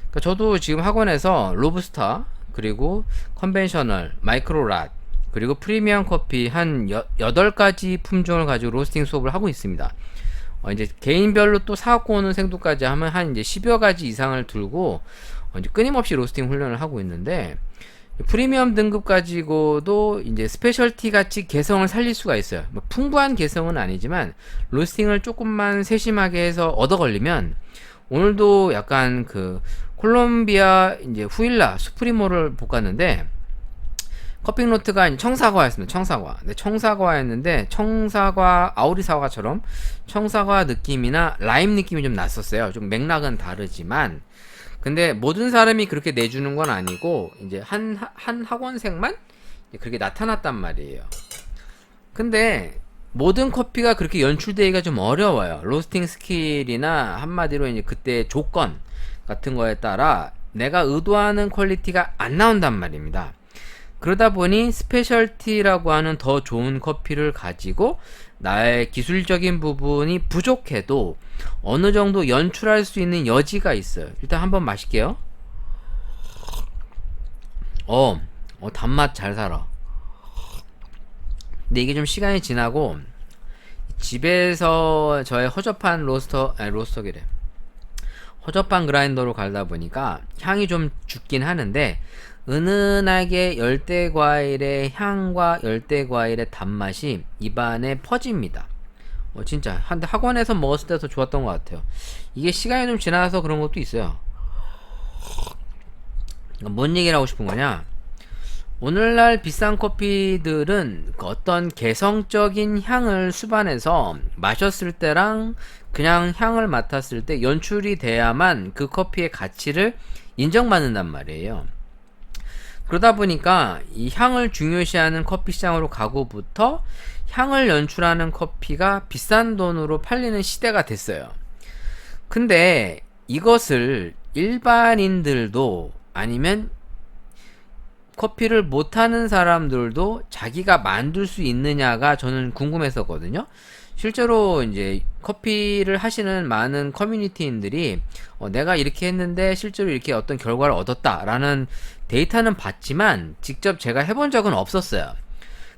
그러니까 저도 지금 학원에서 로부스타, 그리고 컨벤셔널, 마이크로랏, 그리고 프리미엄 커피 한 8가지 품종을 가지고 로스팅 수업을 하고 있습니다. 이제 개인별로 또 사갖고 오는 생두까지 하면 한 이제 10여 가지 이상을 들고 이제 끊임없이 로스팅 훈련을 하고 있는데, 프리미엄 등급 가지고도 이제 스페셜티 같이 개성을 살릴 수가 있어요. 뭐 풍부한 개성은 아니지만 로스팅을 조금만 세심하게 해서 얻어 걸리면, 오늘도 약간 그 콜롬비아 이제 후일라 수프리모를 볶았는데, 커피노트가 청사과였습니다. 청사과. 근데 청사과였는데 청사과, 아오리 사과처럼 청사과 느낌이나 라임 느낌이 좀 났었어요. 좀 맥락은 다르지만, 근데 모든 사람이 그렇게 내주는 건 아니고 이제 한 학원생만 그렇게 나타났단 말이에요. 근데 모든 커피가 그렇게 연출되기가 좀 어려워요. 로스팅 스킬이나 한마디로 이제 그때 조건 같은 거에 따라 내가 의도하는 퀄리티가 안 나온단 말입니다. 그러다 보니 스페셜티라고 하는 더 좋은 커피를 가지고 나의 기술적인 부분이 부족해도 어느 정도 연출할 수 있는 여지가 있어요. 일단 한번 마실게요. 단맛 잘 살아. 근데 이게 좀 시간이 지나고 집에서 저의 허접한 로스터기래. 허접한 그라인더로 갈다 보니까 향이 좀 죽긴 하는데 은은하게 열대과일의 향과 열대과일의 단맛이 입안에 퍼집니다. 진짜 한데 학원에서 먹었을 때도 좋았던 것 같아요. 이게 시간이 좀 지나서 그런 것도 있어요. 뭔 얘기를 하고 싶은 거냐, 오늘날 비싼 커피들은 그 어떤 개성적인 향을 수반해서 마셨을 때랑 그냥 향을 맡았을 때 연출이 돼야만 그 커피의 가치를 인정받는단 말이에요. 그러다 보니까 이 향을 중요시하는 커피 시장으로 가고부터 향을 연출하는 커피가 비싼 돈으로 팔리는 시대가 됐어요. 근데 이것을 일반인들도 아니면 커피를 못하는 사람들도 자기가 만들 수 있느냐가 저는 궁금했었거든요. 실제로 이제 커피를 하시는 많은 커뮤니티인들이 내가 이렇게 했는데 실제로 이렇게 어떤 결과를 얻었다라는 데이터는 봤지만 직접 제가 해본 적은 없었어요.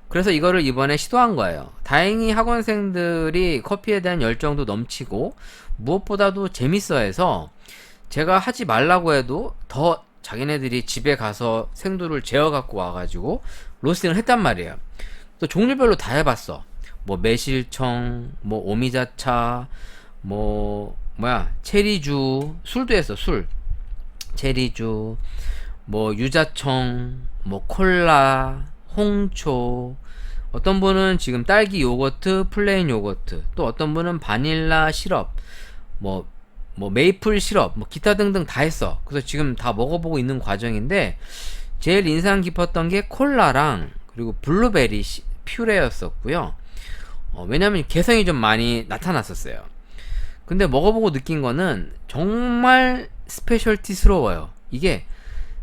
그래서 이거를 이번에 시도한 거예요. 다행히 학원생들이 커피에 대한 열정도 넘치고 무엇보다도 재밌어 해서 제가 하지 말라고 해도 더 자기네들이 집에 가서 생두를 재워 갖고 와가지고 로스팅을 했단 말이에요. 또 종류별로 다 해봤어. 뭐 매실청, 뭐 오미자차, 체리주, 술도 했어. 술, 체리주, 뭐 유자청, 뭐 콜라, 홍초. 어떤 분은 지금 딸기 요거트, 플레인 요거트, 또 어떤 분은 바닐라 시럽, 뭐 메이플 시럽, 뭐 기타 등등 다 했어. 그래서 지금 다 먹어보고 있는 과정인데 제일 인상 깊었던 게 콜라랑 그리고 블루베리 퓨레였었고요. 왜냐면 개성이 좀 많이 나타났었어요. 근데 먹어보고 느낀 거는 정말 스페셜티스러워요. 이게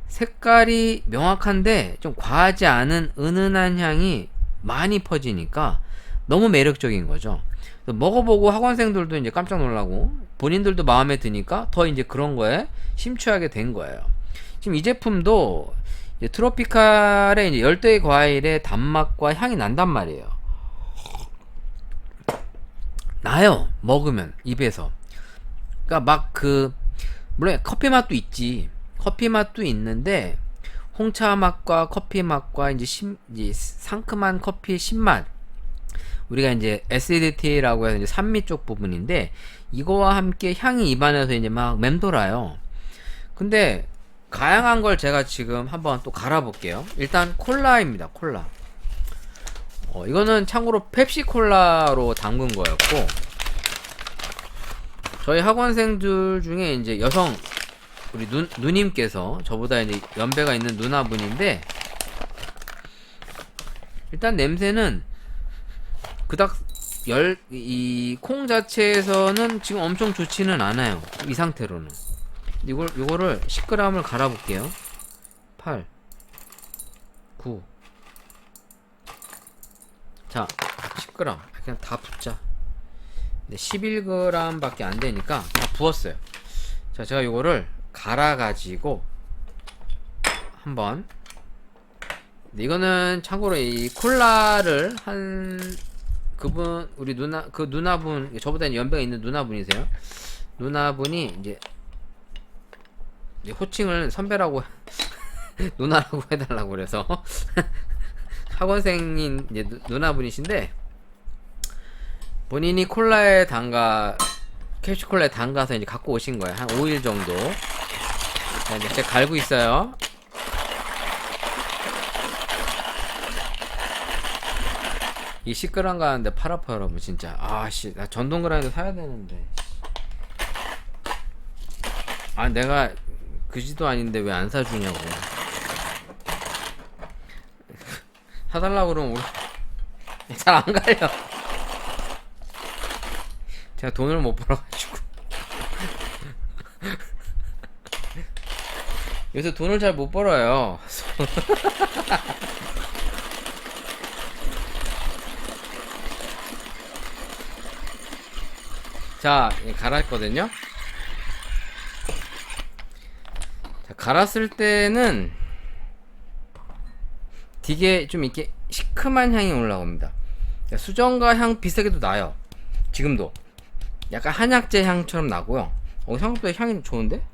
색깔이 명확한데 좀 과하지 않은 은은한 향이 많이 퍼지니까 너무 매력적인 거죠. 먹어보고 학원생들도 이제 깜짝 놀라고 본인들도 마음에 드니까 더 이제 그런 거에 심취하게 된 거예요. 지금 이 제품도 이제 트로피칼의 이제 열대 과일의 단맛과 향이 난단 말이에요. 나요. 먹으면 입에서. 그러니까 물론 커피 맛도 있지. 커피 맛도 있는데 홍차 맛과 커피 맛과 이제 상큼한 커피의 신맛. 우리가 이제 acidity라고 해서 이제 산미 쪽 부분인데 이거와 함께 향이 입안에서 이제 막 맴돌아요. 근데 다양한 걸 제가 지금 한번 또 갈아볼게요. 일단 콜라입니다. 콜라. 이거는 참고로 펩시콜라로 담근 거였고, 저희 학원생들 중에 이제 여성 우리 누님께서 저보다 이제 연배가 있는 누나분인데 일단 냄새는 그닥 이 콩 자체에서는 지금 엄청 좋지는 않아요. 이 상태로는. 요거를 10g을 갈아볼게요. 8 9 자, 10g 그냥 다 붓자. 근데 11g 밖에 안 되니까 다 부었어요. 자, 제가 요거를 갈아가지고 한번, 이거는 참고로 이 콜라를 우리 누나분, 저보다 연배가 있는 누나분이세요. 누나분이 이제 호칭을 선배라고 누나라고 해달라고 그래서 학원생인 이제 누나분이신데 본인이 캡슐콜라에 담가서 이제 갖고 오신 거예요. 한 5일 정도. 자, 이제 제가 갈고 있어요. 이 10g 가는데 팔 아파 여러분 진짜. 아씨, 나 전동 그라인더 사야 되는데. 내가 그지도 아닌데 왜 안 사주냐고. 사달라고 그러면 잘 안 갈려. 제가 돈을 못 벌어가지고. 요새 돈을 잘 못 벌어요. 자, 갈았거든요. 자, 갈았을 때는 되게 좀 이렇게 시큼한 향이 올라옵니다. 수정과 향 비슷하게도 나요. 지금도 약간 한약재 향처럼 나고요. 생각보다 향이 좋은데?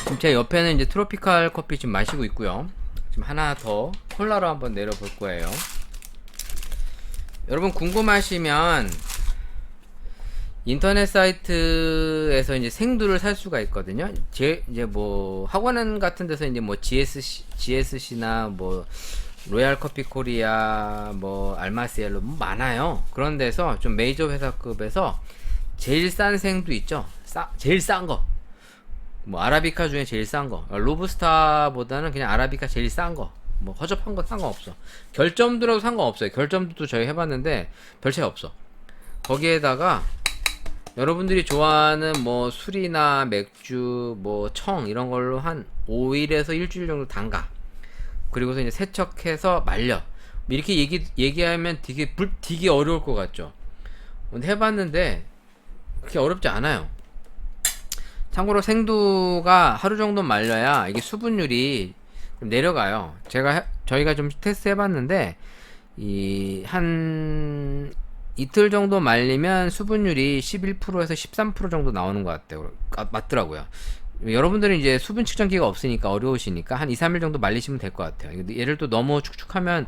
지금 제 옆에는 이제 트로피칼 커피 지금 마시고 있고요. 지금 하나 더 콜라로 한번 내려볼 거예요. 여러분 궁금하시면 인터넷 사이트에서 이제 생두를 살 수가 있거든요. 이제 뭐 학원 같은 데서 이제 뭐 GSC나 뭐 로얄 커피 코리아, 뭐 알마시엘로 뭐 많아요. 그런 데서 좀 메이저 회사급에서 제일 싼 생두 있죠. 제일 싼 거. 뭐 아라비카 중에 제일 싼 거. 로부스타보다는 그냥 아라비카 제일 싼 거. 뭐 허접한 거 상관없어. 결점도라도 상관없어요. 결점도 저희 해봤는데 별 차이 없어. 거기에다가 여러분들이 좋아하는 뭐 술이나 맥주, 뭐 청 이런 걸로 한 5일에서 일주일 정도 담가. 그리고서 이제 세척해서 말려. 이렇게 얘기하면 되게 어려울 것 같죠. 근데 해봤는데 그렇게 어렵지 않아요. 참고로 생두가 하루 정도 말려야 이게 수분율이 좀 내려가요. 저희가 좀 테스트 해봤는데 한 이틀 정도 말리면 수분율이 11%에서 13% 정도 나오는 것 같아요. 맞더라고요. 여러분들은 이제 수분 측정기가 없으니까 어려우시니까 한 2, 3일 정도 말리시면 될 것 같아요. 얘를 또 너무 축축하면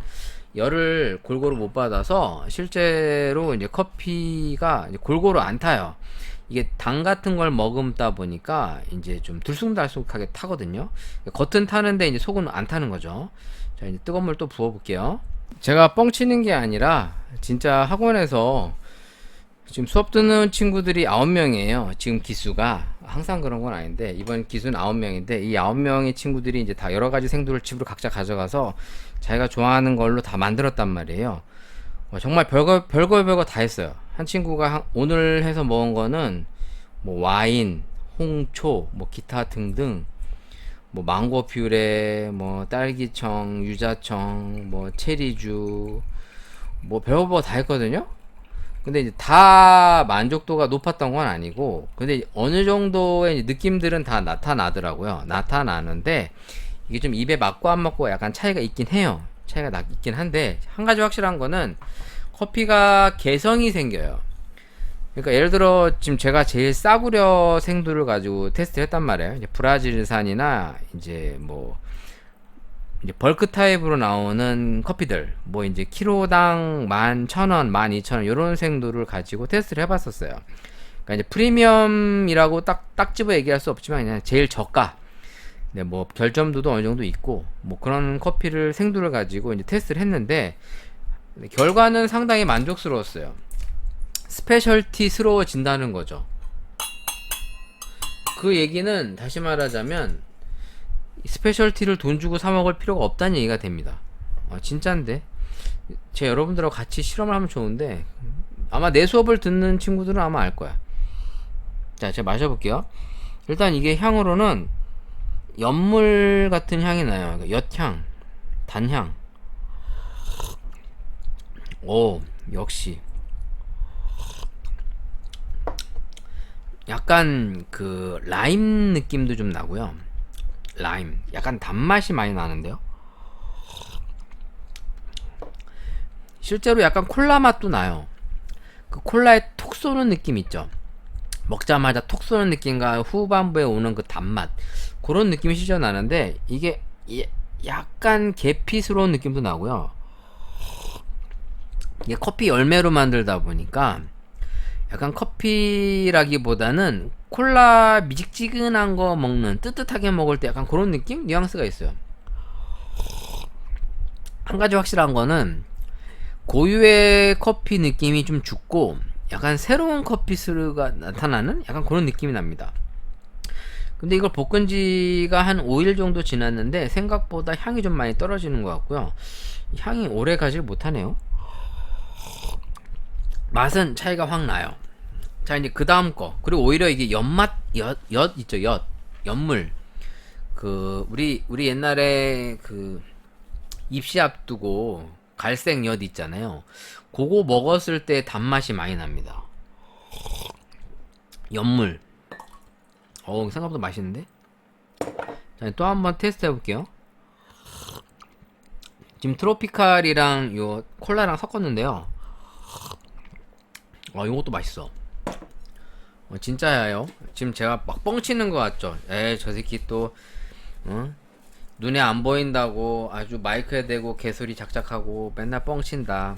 열을 골고루 못 받아서 실제로 이제 커피가 이제 골고루 안 타요. 이게 당 같은 걸 머금다 보니까 이제 좀 들쑥날쑥하게 타거든요. 겉은 타는데 이제 속은 안 타는 거죠. 자, 이제 뜨거운 물 또 부어 볼게요. 제가 뻥치는 게 아니라 진짜 학원에서 지금 수업 듣는 친구들이 9명이에요. 지금 기수가 항상 그런 건 아닌데 이번 기수는 9명인데 이 9명의 친구들이 이제 다 여러 가지 생두를 집으로 각자 가져가서 자기가 좋아하는 걸로 다 만들었단 말이에요. 정말 별거 다 했어요. 한 친구가 오늘 해서 먹은 거는 뭐 와인, 홍초, 뭐 기타 등등, 뭐 망고 퓨레, 뭐 딸기청, 유자청, 뭐 체리주, 뭐 별거 다 했거든요. 근데 이제 다 만족도가 높았던 건 아니고, 근데 어느 정도의 느낌들은 다 나타나더라고요. 나타나는데 이게 좀 입에 맞고 안 맞고 약간 차이가 있긴 해요. 차이가 있긴 한데 한 가지 확실한 거는 커피가 개성이 생겨요. 그러니까 예를 들어 지금 제가 제일 싸구려 생두를 가지고 테스트를 했단 말이에요. 이제 브라질산이나 이제 뭐 이제 벌크 타입으로 나오는 커피들 뭐 이제 키로당 11,000원, 12,000원 요런 생두를 가지고 테스트를 해봤었어요. 그러니까 이제 프리미엄이라고 딱 집어 얘기할 수 없지만 그냥 제일 저가. 네, 뭐 결점도도 어느 정도 있고 뭐 그런 커피를 생두를 가지고 이제 테스트를 했는데 결과는 상당히 만족스러웠어요. 스페셜티스러워진다는 거죠. 그 얘기는 다시 말하자면 스페셜티를 돈 주고 사 먹을 필요가 없다는 얘기가 됩니다. 진짠데 제 여러분들하고 같이 실험을 하면 좋은데 아마 내 수업을 듣는 친구들은 아마 알 거야. 자, 제가 마셔볼게요. 일단 이게 향으로는 연물 같은 향이 나요. 엿향, 단향. 오, 역시 약간 그 라임 느낌도 좀 나고요. 라임, 약간 단맛이 많이 나는데요. 실제로 약간 콜라 맛도 나요. 그 콜라에 톡 쏘는 느낌 있죠. 먹자마자 톡 쏘는 느낌과 후반부에 오는 그 단맛, 그런 느낌이 실제 나는데 이게 약간 계피스러운 느낌도 나고요. 이게 커피 열매로 만들다 보니까 약간 커피라기보다는 콜라 미직지근한 거 먹는, 뜨뜻하게 먹을 때 약간 그런 느낌? 뉘앙스가 있어요. 한 가지 확실한 거는 고유의 커피 느낌이 좀 죽고 약간 새로운 커피스가 나타나는 약간 그런 느낌이 납니다. 근데 이걸 볶은 지가 한 5일 정도 지났는데 생각보다 향이 좀 많이 떨어지는 것 같고요. 향이 오래 가질 못하네요. 맛은 차이가 확 나요. 자, 이제 그 다음 거. 그리고 오히려 이게 엿맛, 엿 있죠, 엿물. 우리 옛날에 입시 앞두고 갈색 엿 있잖아요. 그거 먹었을 때 단맛이 많이 납니다. 엿물. 생각보다 맛있는데? 자, 또 한번 테스트 해볼게요. 지금 트로피칼이랑 요 콜라랑 섞었는데요. 요것도 맛있어. 진짜야요. 지금 제가 막 뻥치는 것 같죠? 저 새끼 또 눈에 안 보인다고 아주 마이크에 대고 개소리 작작하고 맨날 뻥친다.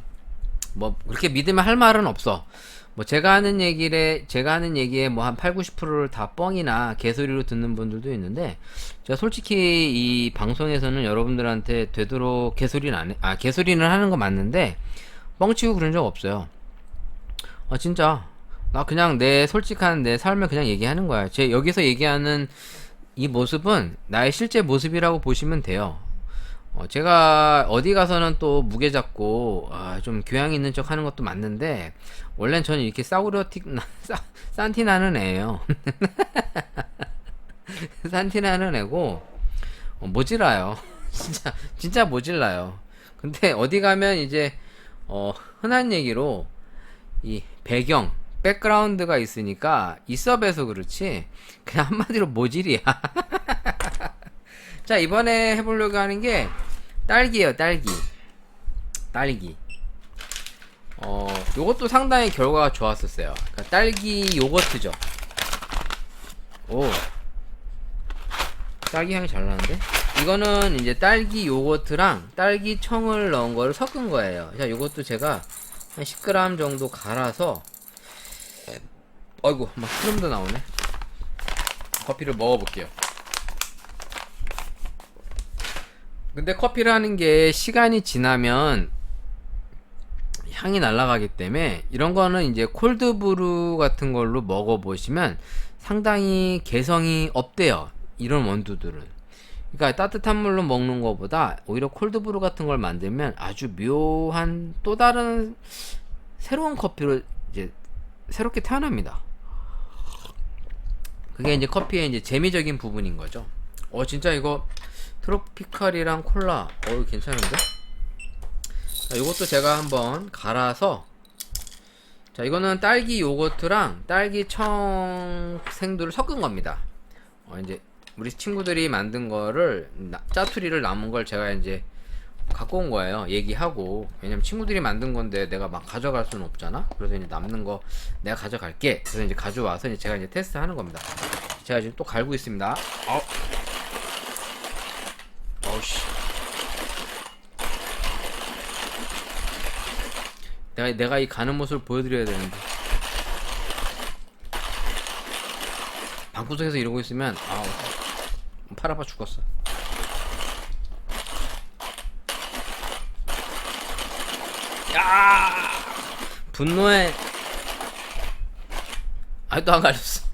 뭐 그렇게 믿으면 할 말은 없어. 뭐 제가 하는 얘기에 뭐 한 8, 90%를 다 뻥이나 개소리로 듣는 분들도 있는데, 제가 솔직히 이 방송에서는 여러분들한테 되도록 개소리는 하는 거 맞는데 뻥치고 그런 적 없어요. 진짜 나 그냥 내 솔직한 내 삶을 그냥 얘기하는 거야. 제 여기서 얘기하는 이 모습은 나의 실제 모습이라고 보시면 돼요. 제가 어디 가서는 또 무게 잡고 좀 교양 있는 척 하는 것도 맞는데, 원래는 저는 이렇게 산티 나는 애예요. 산티 나는 애고 모질라요. 진짜 모질라요. 근데 어디 가면 이제 흔한 얘기로 이 백그라운드가 있으니까 있어봬서 그렇지, 그냥 한마디로 모질이야. 자, 이번에 해보려고 하는 게 딸기예요. 딸기. 요것도 상당히 결과가 좋았었어요. 그러니까 딸기 요거트죠. 오, 딸기 향이 잘 나는데? 이거는 이제 딸기 요거트랑 딸기 청을 넣은 거를 섞은 거예요. 자, 요것도 제가 한 10g 정도 갈아서, 아이고 막 흐름도 나오네. 커피를 먹어볼게요. 근데 커피라는 게 시간이 지나면 향이 날아가기 때문에, 이런 거는 이제 콜드브루 같은 걸로 먹어보시면 상당히 개성이 없대요, 이런 원두들은. 그러니까 따뜻한 물로 먹는 것보다 오히려 콜드브루 같은 걸 만들면 아주 묘한 또 다른 새로운 커피로 이제 새롭게 태어납니다. 그게 이제 커피의 이제 재미적인 부분인 거죠. 진짜 이거 트로피칼이랑 콜라 괜찮은데? 자, 이것도 제가 한번 갈아서, 자, 이거는 딸기 요거트랑 딸기 청 생두를 섞은 겁니다. 이제 우리 친구들이 만든 거를 짜투리를 남은 걸 제가 이제 갖고 온 거예요. 얘기하고. 왜냐면 친구들이 만든 건데 내가 막 가져갈 수는 없잖아. 그래서 이제 남는 거 내가 가져갈게. 그래서 이제 가져와서 이제 제가 이제 테스트 하는 겁니다. 제가 지금 또 갈고 있습니다. 어우씨. 내가 이 가는 모습을 보여드려야 되는데, 방구석에서 이러고 있으면 팔 아파 죽었어. 야! 분노에 아직도 안 갈렸어.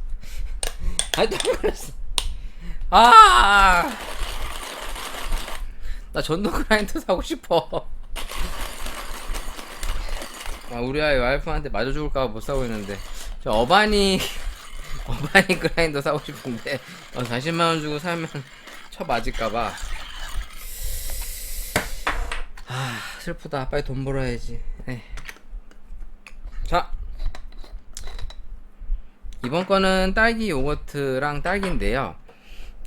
나 전동 그라인더 사고 싶어. 우리 아이 와이프한테 맞아 죽을까봐 못 사고 있는데, 저 어바니 그라인더 사고 싶은데 40만원 주고 사면 쳐 맞을까봐. 슬프다. 빨리 돈 벌어야지. 자, 이번 거는 딸기 요거트랑 딸기인데요.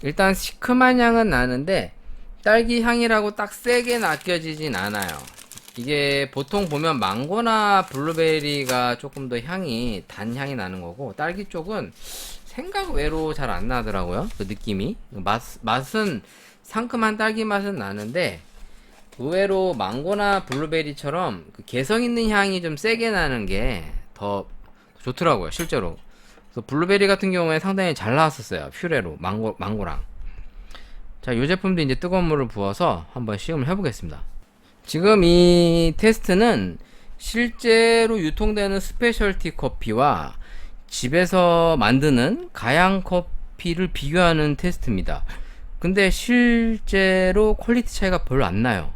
일단 시큼한 향은 나는데 딸기 향이라고 딱 세게 느껴지진 않아요. 이게 보통 보면 망고나 블루베리가 조금 더 단 향이 나는 거고, 딸기 쪽은 생각 외로 잘 안 나더라고요. 그 느낌이. 맛은 상큼한 딸기 맛은 나는데, 의외로 망고나 블루베리처럼 그 개성 있는 향이 좀 세게 나는 게 더 좋더라고요, 실제로. 그래서 블루베리 같은 경우에 상당히 잘 나왔었어요, 퓨레로. 망고랑. 자, 이 제품도 이제 뜨거운 물을 부어서 한번 시음을 해보겠습니다. 지금 이 테스트는 실제로 유통되는 스페셜티 커피와 집에서 만드는 가양 커피를 비교하는 테스트입니다. 근데 실제로 퀄리티 차이가 별로 안 나요.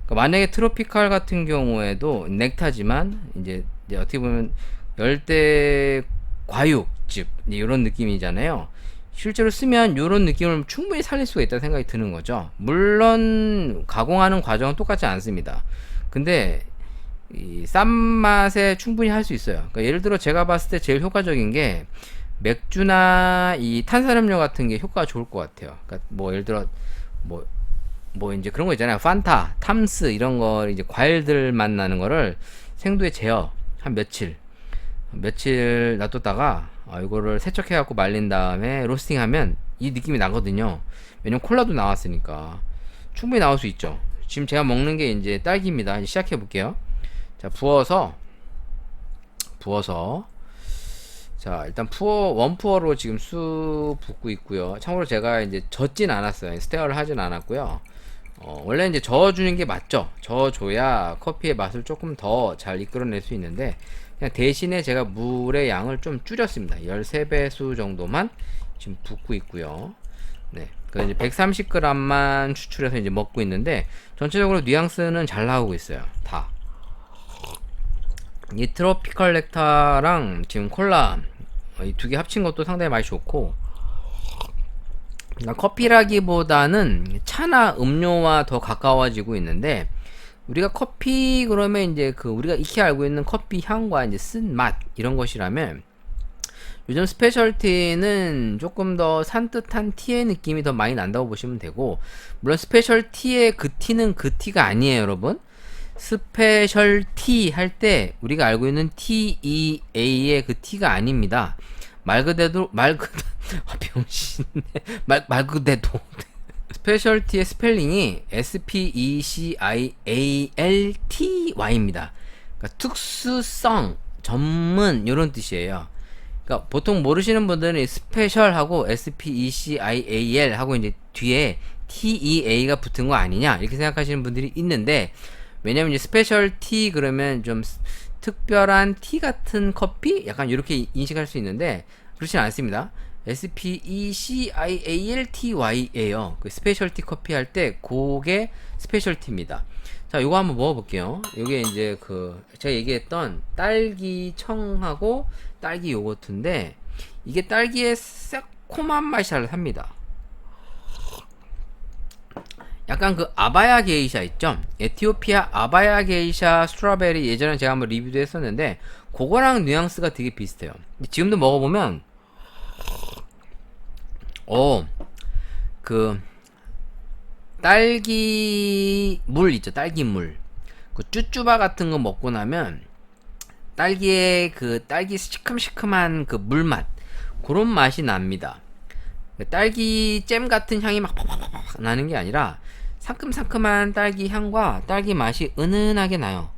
그러니까 만약에 트로피칼 같은 경우에도 넥타지만 이제 어떻게 보면 열대 과육즙 이런 느낌이잖아요. 실제로 쓰면 이런 느낌을 충분히 살릴 수가 있다는 생각이 드는 거죠. 물론 가공하는 과정은 똑같지 않습니다. 근데 이 싼 맛에 충분히 할 수 있어요. 그러니까 예를 들어 제가 봤을 때 제일 효과적인 게 맥주나 이 탄산음료 같은 게 효과가 좋을 것 같아요. 그러니까 뭐 예를 들어 뭐 뭐 이제 그런 거 있잖아요. 판타, 탐스 이런 거 이제 과일들 맛 나는 거를 생두에 재어 한 며칠 놔뒀다가 이거를 세척해 갖고 말린 다음에 로스팅하면 이 느낌이 나거든요. 왜냐면 콜라도 나왔으니까 충분히 나올 수 있죠. 지금 제가 먹는 게 이제 딸기입니다. 이제 시작해 볼게요. 자, 부어서 자, 일단 원푸어로 지금 쑥 붓고 있고요. 참고로 제가 이제 젓진 않았어요. 스테어를 하진 않았고요. 원래 이제 저어주는 게 맞죠. 저어줘야 커피의 맛을 조금 더 잘 이끌어낼 수 있는데, 그냥 대신에 제가 물의 양을 좀 줄였습니다. 13배수 정도만 지금 붓고 있고요. 네. 그래서 이제 130g만 추출해서 이제 먹고 있는데, 전체적으로 뉘앙스는 잘 나오고 있어요. 다. 이 트로피컬 넥타랑 지금 콜라 이 두 개 합친 것도 상당히 맛이 좋고, 그러니까 커피라기보다는 차나 음료와 더 가까워지고 있는데, 우리가 커피 그러면 이제 우리가 익히 알고 있는 커피 향과 이제 쓴 맛 이런 것이라면, 요즘 스페셜티는 조금 더 산뜻한 티의 느낌이 더 많이 난다고 보시면 되고, 물론 스페셜티의 그 티는 그 티가 아니에요, 여러분. 스페셜티 할 때 우리가 알고 있는 TEA의 그 T가 아닙니다. 말 그대로 병신네. 말 그대로 스페셜티의 스펠링이 SPECIALTY입니다. 그러니까 특수성, 전문 이런 뜻이에요. 그러니까 보통 모르시는 분들은 스페셜하고 SPECIAL 하고 이제 뒤에 TEA가 붙은 거 아니냐 이렇게 생각하시는 분들이 있는데, 왜냐면 이제 스페셜티 그러면 좀 특별한 티 같은 커피? 약간 이렇게 인식할 수 있는데, 그렇진 않습니다. SPECIALTY에요. 그 스페셜티 커피 할 때 그게 스페셜티입니다. 자, 요거 한번 먹어볼게요. 요게 이제 제가 얘기했던 딸기 청하고 딸기 요거트인데, 이게 딸기의 새콤한 맛이 잘 삽니다. 약간 아바야 게이샤 있죠? 에티오피아 아바야 게이샤 스트로베리 예전에 제가 한번 리뷰도 했었는데, 그거랑 뉘앙스가 되게 비슷해요. 지금도 먹어보면 딸기 물 있죠? 딸기 물. 쭈쭈바 같은 거 먹고 나면 딸기의 딸기 시큼시큼한 물맛, 그런 맛이 납니다. 딸기 잼 같은 향이 막 팍팍팍 나는 게 아니라 상큼상큼한 딸기 향과 딸기 맛이 은은하게 나요.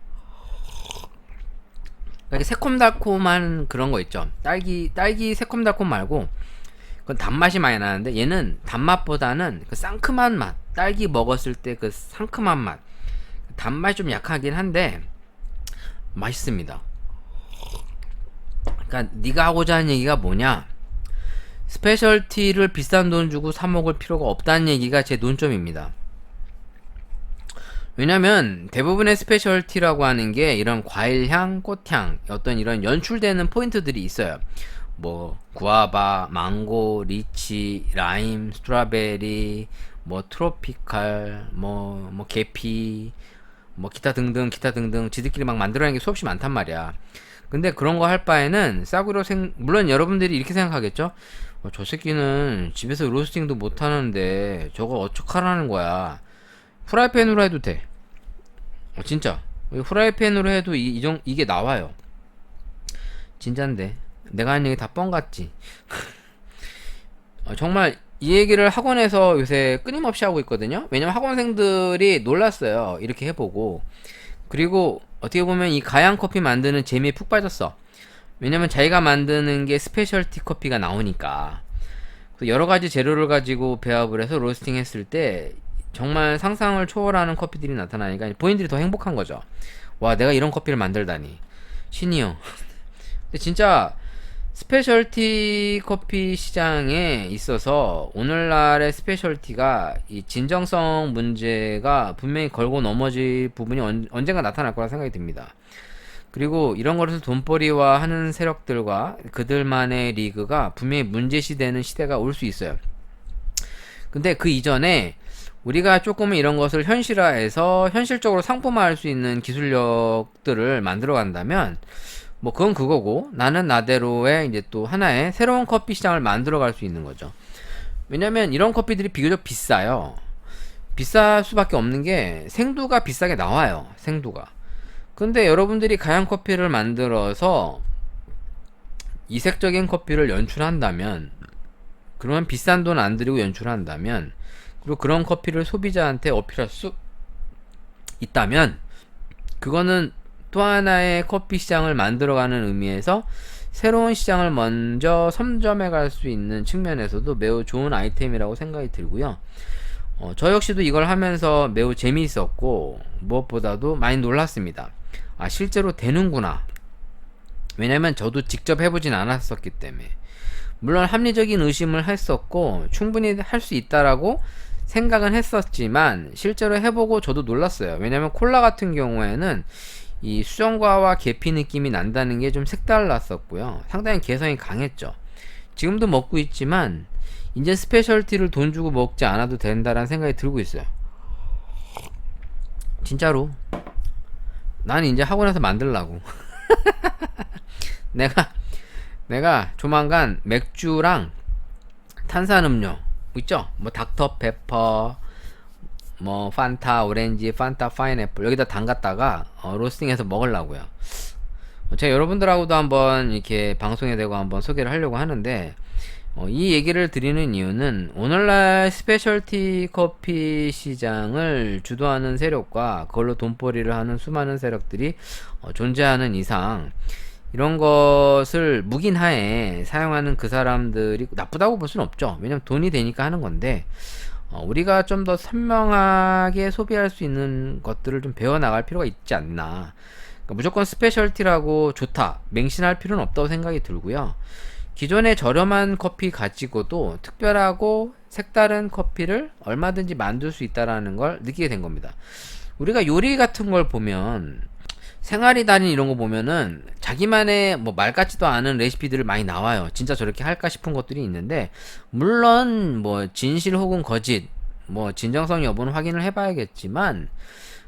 이렇게 새콤달콤한 그런 거 있죠. 딸기 새콤달콤 말고 그건 단맛이 많이 나는데, 얘는 단맛보다는 상큼한 맛, 딸기 먹었을 때 상큼한 맛, 단맛이 좀 약하긴 한데 맛있습니다. 그러니까 네가 하고자 하는 얘기가 뭐냐, 스페셜티를 비싼 돈 주고 사 먹을 필요가 없다는 얘기가 제 논점입니다. 왜냐면 대부분의 스페셜티라고 하는 게 이런 과일향, 꽃향, 어떤 이런 연출되는 포인트들이 있어요. 뭐 구아바, 망고, 리치, 라임, 스트로베리, 뭐 트로피칼, 뭐 계피, 뭐 기타 등등 지들끼리 막 만들어내는 게 수없이 많단 말이야. 근데 그런 거 할 바에는 싸구려 물론 여러분들이 이렇게 생각하겠죠? 저 새끼는 집에서 로스팅도 못 하는데 저거 어떡하라는 거야. 프라이팬으로 해도 돼. 진짜 프라이팬으로 해도 이게 나와요. 진짠데 내가 하는 얘기 다 뻥 같지? 정말 이 얘기를 학원에서 요새 끊임없이 하고 있거든요. 왜냐면 학원생들이 놀랐어요, 이렇게 해보고. 그리고 어떻게 보면 이 가양 커피 만드는 재미에 푹 빠졌어. 왜냐면 자기가 만드는 게 스페셜티 커피가 나오니까. 여러 가지 재료를 가지고 배합을 해서 로스팅 했을 때 정말 상상을 초월하는 커피들이 나타나니까 본인들이 더 행복한 거죠. 와, 내가 이런 커피를 만들다니 신이요. 근데 진짜 스페셜티 커피 시장에 있어서 오늘날의 스페셜티가 이 진정성 문제가 분명히 걸고 넘어질 부분이 언젠가 나타날 거라 생각이 듭니다. 그리고 이런 거에서 돈벌이와 하는 세력들과 그들만의 리그가 분명히 문제시되는 시대가 올 수 있어요. 근데 그 이전에 우리가 조금은 이런 것을 현실화해서 현실적으로 상품화할 수 있는 기술력들을 만들어 간다면 뭐 그건 그거고, 나는 나대로의 이제 또 하나의 새로운 커피 시장을 만들어 갈 수 있는 거죠. 왜냐면 이런 커피들이 비교적 비싸요. 비쌀 수밖에 없는 게 생두가 비싸게 나와요. 생두가. 근데 여러분들이 가양 커피를 만들어서 이색적인 커피를 연출한다면, 그러면 비싼 돈 안 들이고 연출한다면, 그리고 그런 커피를 소비자한테 어필할 수 있다면, 그거는 또 하나의 커피 시장을 만들어가는 의미에서 새로운 시장을 먼저 선점해 갈 수 있는 측면에서도 매우 좋은 아이템이라고 생각이 들고요. 저 역시도 이걸 하면서 매우 재미있었고 무엇보다도 많이 놀랐습니다. 아, 실제로 되는구나. 왜냐면 저도 직접 해보진 않았었기 때문에. 물론 합리적인 의심을 했었고 충분히 할 수 있다라고 생각은 했었지만 실제로 해보고 저도 놀랐어요. 왜냐면 콜라 같은 경우에는 이 수정과와 계피 느낌이 난다는 게 좀 색달랐었고요. 상당히 개성이 강했죠. 지금도 먹고 있지만 이제 스페셜티를 돈 주고 먹지 않아도 된다라는 생각이 들고 있어요. 진짜로. 난 이제 하고 나서 만들라고. 내가 조만간 맥주랑 탄산음료 있죠? 뭐 닥터 페퍼, 뭐 판타 오렌지, 판타 파인애플 여기다 담갔다가 로스팅해서 먹으려고요. 제가 여러분들하고도 한번 이렇게 방송에 대고 한번 소개를 하려고 하는데 이 얘기를 드리는 이유는 오늘날 스페셜티 커피 시장을 주도하는 세력과 그걸로 돈벌이를 하는 수많은 세력들이 존재하는 이상 이런 것을 묵인하에 사용하는 그 사람들이 나쁘다고 볼 수는 없죠. 왜냐면 돈이 되니까 하는 건데 우리가 좀 더 선명하게 소비할 수 있는 것들을 좀 배워나갈 필요가 있지 않나. 그러니까 무조건 스페셜티라고 좋다, 맹신할 필요는 없다고 생각이 들고요. 기존의 저렴한 커피 가지고도 특별하고 색다른 커피를 얼마든지 만들 수 있다라는 걸 느끼게 된 겁니다. 우리가 요리 같은 걸 보면 생활의 달인 이런 거 보면은 자기만의 뭐 말 같지도 않은 레시피들을 많이 나와요. 진짜 저렇게 할까 싶은 것들이 있는데 물론 뭐 진실 혹은 거짓 뭐 진정성 여부는 확인을 해봐야겠지만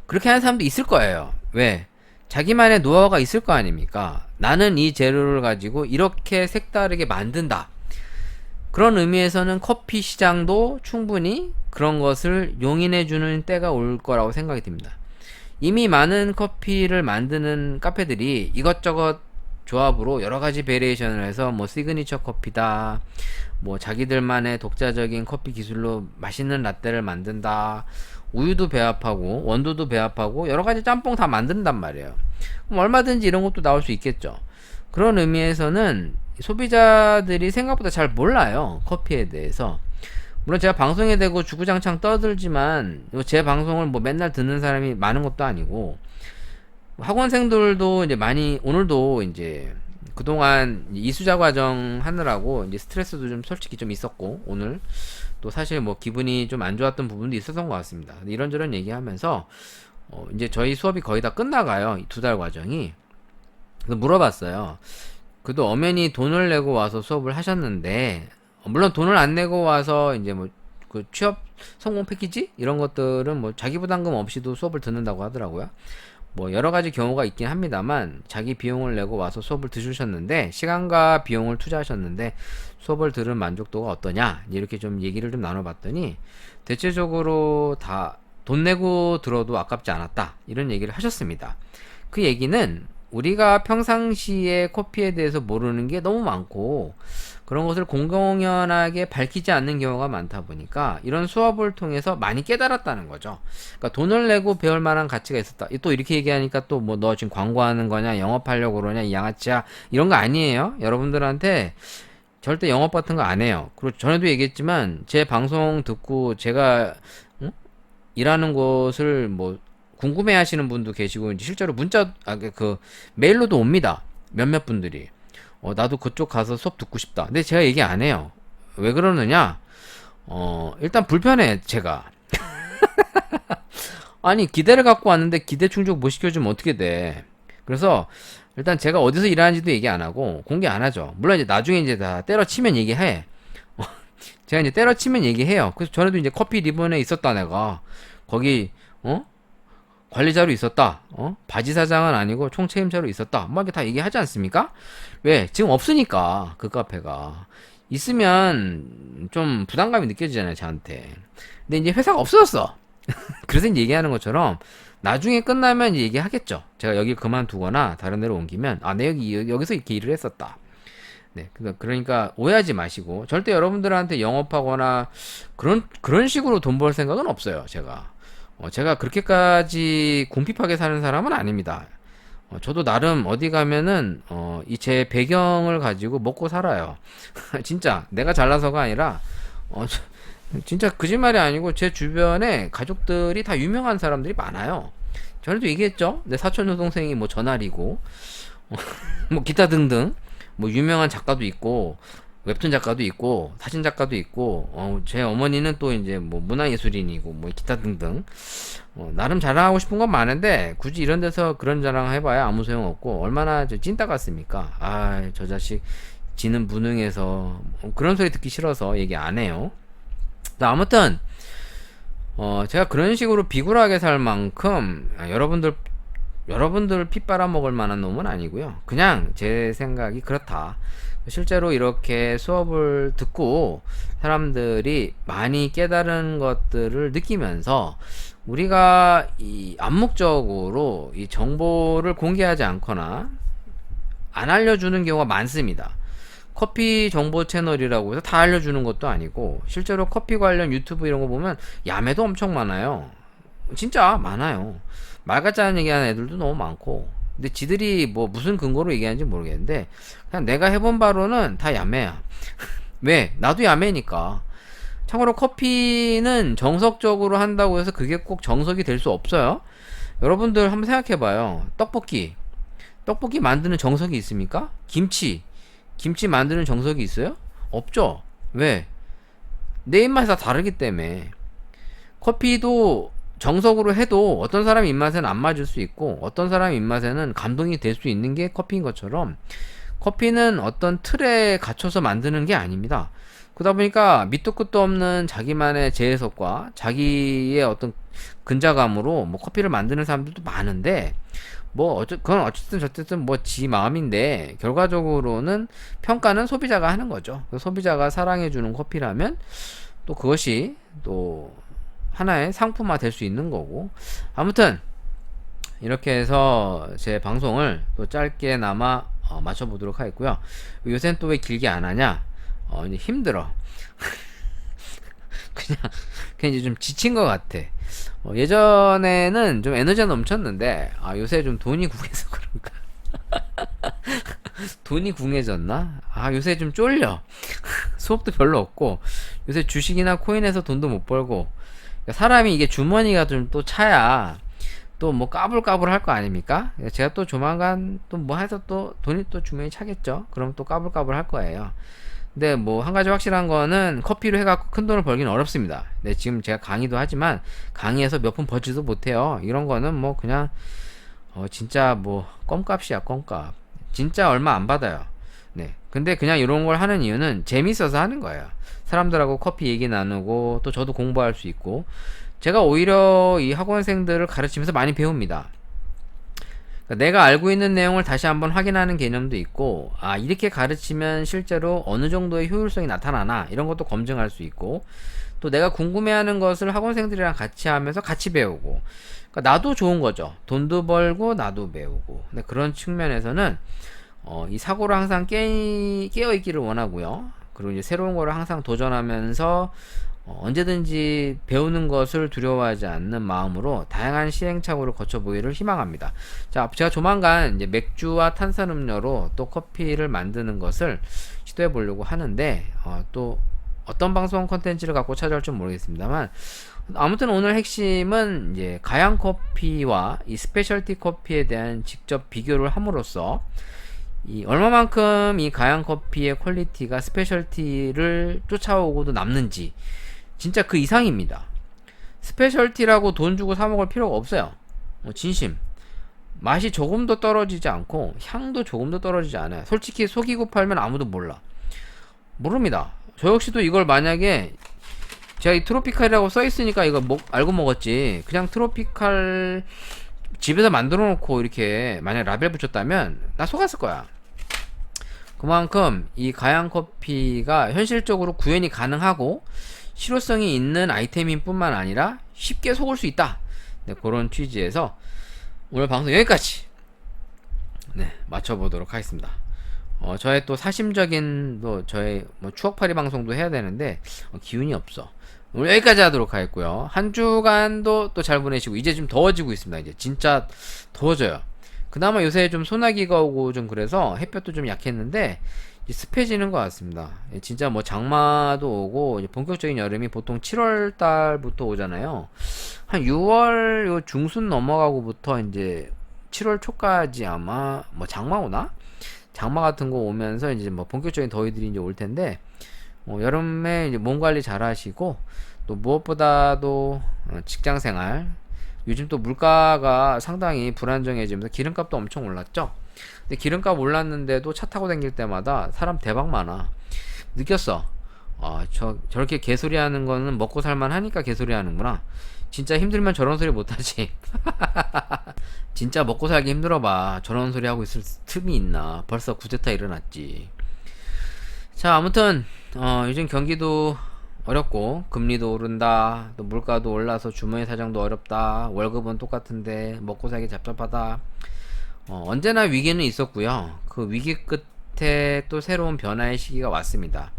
그렇게 하는 사람도 있을 거예요. 왜? 자기만의 노하우가 있을 거 아닙니까? 나는 이 재료를 가지고 이렇게 색다르게 만든다. 그런 의미에서는 커피 시장도 충분히 그런 것을 용인해주는 때가 올 거라고 생각이 듭니다. 이미 많은 커피를 만드는 카페들이 이것저것 조합으로 여러가지 베리에이션을 해서 뭐 시그니처 커피다, 뭐 자기들만의 독자적인 커피 기술로 맛있는 라떼를 만든다, 우유도 배합하고 원두도 배합하고 여러가지 짬뽕 다 만든단 말이에요. 그럼 얼마든지 이런 것도 나올 수 있겠죠. 그런 의미에서는 소비자들이 생각보다 잘 몰라요, 커피에 대해서. 물론 제가 방송에 대고 주구장창 떠들지만 제 방송을 뭐 맨날 듣는 사람이 많은 것도 아니고 학원생들도 이제 많이 오늘도 이제 그동안 이수자 과정 하느라고 이제 스트레스도 좀 솔직히 좀 있었고 오늘 또 사실 뭐 기분이 좀 안 좋았던 부분도 있었던 것 같습니다. 이런저런 얘기하면서 이제 저희 수업이 거의 다 끝나가요. 이 2달 과정이. 그래서 물어봤어요. 그래도 엄연히 돈을 내고 와서 수업을 하셨는데 물론 돈을 안 내고 와서 이제 뭐 그 취업 성공 패키지 이런 것들은 뭐 자기 부담금 없이도 수업을 듣는다고 하더라고요. 뭐 여러 가지 경우가 있긴 합니다만 자기 비용을 내고 와서 수업을 들으셨는데 시간과 비용을 투자하셨는데 수업을 들은 만족도가 어떠냐 이렇게 좀 얘기를 좀 나눠봤더니 대체적으로 다 돈 내고 들어도 아깝지 않았다 이런 얘기를 하셨습니다. 그 얘기는 우리가 평상시에 커피에 대해서 모르는 게 너무 많고 그런 것을 공공연하게 밝히지 않는 경우가 많다 보니까 이런 수업을 통해서 많이 깨달았다는 거죠. 그러니까 돈을 내고 배울 만한 가치가 있었다. 또 이렇게 얘기하니까 또 뭐 너 지금 광고하는 거냐, 영업하려고 그러냐, 이 양아치야 이런 거 아니에요. 여러분들한테 절대 영업 같은 거 안 해요. 그리고 전에도 얘기했지만 제 방송 듣고 제가 일하는 곳을 뭐 궁금해 하시는 분도 계시고 이제 실제로 문자 그 메일로도 옵니다. 몇몇 분들이 나도 그쪽 가서 수업 듣고 싶다. 근데 제가 얘기 안 해요. 왜 그러느냐? 일단 불편해 제가. 아니 기대를 갖고 왔는데 기대 충족 못 시켜주면 어떻게 돼? 그래서 일단 제가 어디서 일하는지도 얘기 안 하고 공개 안 하죠. 물론 이제 나중에 이제 다 때려치면 얘기해. 제가 이제 때려치면 얘기해요. 그래서 전에도 이제 커피 리본에 있었다 내가. 거기 관리자로 있었다. 바지 사장은 아니고 총책임자로 있었다. 뭐 이렇게 다 얘기하지 않습니까? 왜? 지금 없으니까 그 카페가. 있으면 좀 부담감이 느껴지잖아요, 저한테. 근데 이제 회사가 없어졌어. 그래서 이제 얘기하는 것처럼 나중에 끝나면 이제 얘기하겠죠. 제가 여기 그만두거나 다른 데로 옮기면 내 여기서 이렇게 일을 했었다. 네, 그러니까 오해하지 마시고 절대 여러분들한테 영업하거나 그런 식으로 돈 벌 생각은 없어요. 제가 그렇게까지 궁핍하게 사는 사람은 아닙니다. 저도 나름 어디 가면은 이 제 배경을 가지고 먹고 살아요. 진짜 내가 잘나서가 아니라 진짜 거짓말이 아니고 제 주변에 가족들이 다 유명한 사람들이 많아요. 전에도 얘기했죠. 내 사촌 여동생이 뭐 전할이고 뭐 기타 등등 뭐 유명한 작가도 있고 웹툰 작가도 있고 사진 작가도 있고 제 어머니는 또 이제 뭐 문화예술인이고 뭐 기타 등등 나름 자랑하고 싶은 건 많은데 굳이 이런 데서 그런 자랑 해봐야 아무 소용 없고 얼마나 찐따 같습니까? 저 자식 지는 무능해서 그런 소리 듣기 싫어서 얘기 안 해요. 아무튼 제가 그런 식으로 비굴하게 살 만큼 여러분들 피 빨아먹을 만한 놈은 아니고요. 그냥 제 생각이 그렇다. 실제로 이렇게 수업을 듣고 사람들이 많이 깨달은 것들을 느끼면서 우리가 이 암묵적으로 이 정보를 공개하지 않거나 안 알려주는 경우가 많습니다. 커피 정보 채널이라고 해서 다 알려주는 것도 아니고 실제로 커피 관련 유튜브 이런 거 보면 야매도 엄청 많아요. 진짜 많아요. 말 같지 않은 얘기하는 애들도 너무 많고 근데 지들이 뭐 무슨 근거로 얘기하는지 모르겠는데 그냥 내가 해본 바로는 다 야매야. 왜? 나도 야매니까. 참고로 커피는 정석적으로 한다고 해서 그게 꼭 정석이 될 수 없어요. 여러분들 한번 생각해봐요. 떡볶이 만드는 정석이 있습니까? 김치 만드는 정석이 있어요? 없죠. 왜? 내 입맛이 다 다르기 때문에. 커피도 정석으로 해도 어떤 사람 입맛에는 안 맞을 수 있고 어떤 사람 입맛에는 감동이 될 수 있는 게 커피인 것처럼 커피는 어떤 틀에 갇혀서 만드는 게 아닙니다. 그러다 보니까 밑도 끝도 없는 자기만의 재해석과 자기의 어떤 근자감으로 뭐 커피를 만드는 사람들도 많은데 그건 어쨌든 뭐 지 마음인데 결과적으로는 평가는 소비자가 하는 거죠. 소비자가 사랑해주는 커피라면 또 그것이 또 하나의 상품화 될 수 있는 거고. 아무튼 이렇게 해서 제 방송을 또 짧게나마 맞춰보도록 하겠고요. 요새는 또 왜 길게 안 하냐? 이제 힘들어. 그냥 이제 좀 지친 것 같아. 예전에는 좀 에너지가 넘쳤는데 요새 좀 돈이 궁해서 그런가. 돈이 궁해졌나? 요새 좀 쫄려. 수업도 별로 없고 요새 주식이나 코인에서 돈도 못 벌고 사람이 이게 주머니가 좀 또 차야 또 뭐 까불까불 할 거 아닙니까? 제가 또 조만간 또 뭐 해서 또 돈이 또 주머니 차겠죠? 그럼 또 까불까불 할 거예요. 근데 뭐 한 가지 확실한 거는 커피로 해갖고 큰 돈을 벌기는 어렵습니다. 네, 지금 제가 강의도 하지만 강의에서 몇 푼 벌지도 못해요. 이런 거는 뭐 그냥 진짜 뭐 껌값이야, 껌값. 진짜 얼마 안 받아요. 네. 근데 그냥 이런 걸 하는 이유는 재밌어서 하는 거예요. 사람들하고 커피 얘기 나누고 또 저도 공부할 수 있고 제가 오히려 이 학원생들을 가르치면서 많이 배웁니다. 그러니까 내가 알고 있는 내용을 다시 한번 확인하는 개념도 있고 이렇게 가르치면 실제로 어느 정도의 효율성이 나타나나 이런 것도 검증할 수 있고 또 내가 궁금해하는 것을 학원생들이랑 같이 하면서 같이 배우고 그러니까 나도 좋은 거죠. 돈도 벌고 나도 배우고. 근데 그런 측면에서는 이 사고를 항상 깨어있기를 원하고요. 그리고 이제 새로운 거를 항상 도전하면서 언제든지 배우는 것을 두려워하지 않는 마음으로 다양한 시행착오를 거쳐보기를 희망합니다. 자, 제가 조만간 이제 맥주와 탄산음료로 또 커피를 만드는 것을 시도해 보려고 하는데 또 어떤 방송 컨텐츠를 갖고 찾아올지 모르겠습니다만 아무튼 오늘 핵심은 이제 가양 커피와 이 스페셜티 커피에 대한 직접 비교를 함으로써 얼마만큼 이 가양 커피의 퀄리티가 스페셜티를 쫓아오고도 남는지 진짜 그 이상입니다. 스페셜티라고 돈 주고 사 먹을 필요가 없어요. 진심. 맛이 조금도 떨어지지 않고 향도 조금도 떨어지지 않아요. 솔직히 속이고 팔면 아무도 모릅니다. 저 역시도 이걸 만약에 제가 이 트로피칼이라고 써있으니까 이거 알고 먹었지. 그냥 트로피칼 집에서 만들어 놓고 이렇게 만약 라벨 붙였다면 나 속았을 거야. 그만큼 이 가양 커피가 현실적으로 구현이 가능하고 실효성이 있는 아이템인 뿐만 아니라 쉽게 속을 수 있다. 네, 그런 취지에서 오늘 방송 여기까지 네, 맞춰보도록 하겠습니다. 저의 또 사심적인 또 저의 뭐 추억팔이 방송도 해야 되는데 기운이 없어. 오늘 여기까지 하도록 하겠고요. 한 주간도 또 잘 보내시고 이제 좀 더워지고 있습니다. 이제 진짜 더워져요. 그나마 요새 좀 소나기가 오고 좀 그래서 햇볕도 좀 약했는데 이제 습해지는 것 같습니다. 진짜 뭐 장마도 오고 이제 본격적인 여름이 보통 7월 달부터 오잖아요. 한 6월 요 중순 넘어가고부터 이제 7월 초까지 아마 뭐 장마 오나? 장마 같은 거 오면서 이제 뭐 본격적인 더위들이 이제 올 텐데 여름에 이제 몸 관리 잘 하시고 또 무엇보다도 직장 생활 요즘 또 물가가 상당히 불안정해지면서 기름값도 엄청 올랐죠. 근데 기름값 올랐는데도 차 타고 다닐 때마다 사람 대박 많아. 느꼈어. 저렇게 개소리 하는 거는 먹고 살만 하니까 개소리 하는구나. 진짜 힘들면 저런 소리 못하지. 진짜 먹고 살기 힘들어봐. 저런 소리 하고 있을 틈이 있나. 벌써 쿠데타 일어났지. 자, 아무튼 요즘 경기도 어렵고 금리도 오른다. 또 물가도 올라서 주머니 사정도 어렵다. 월급은 똑같은데 먹고 살기 잡잡하다. 언제나 위기는 있었고요. 그 위기 끝에 또 새로운 변화의 시기가 왔습니다.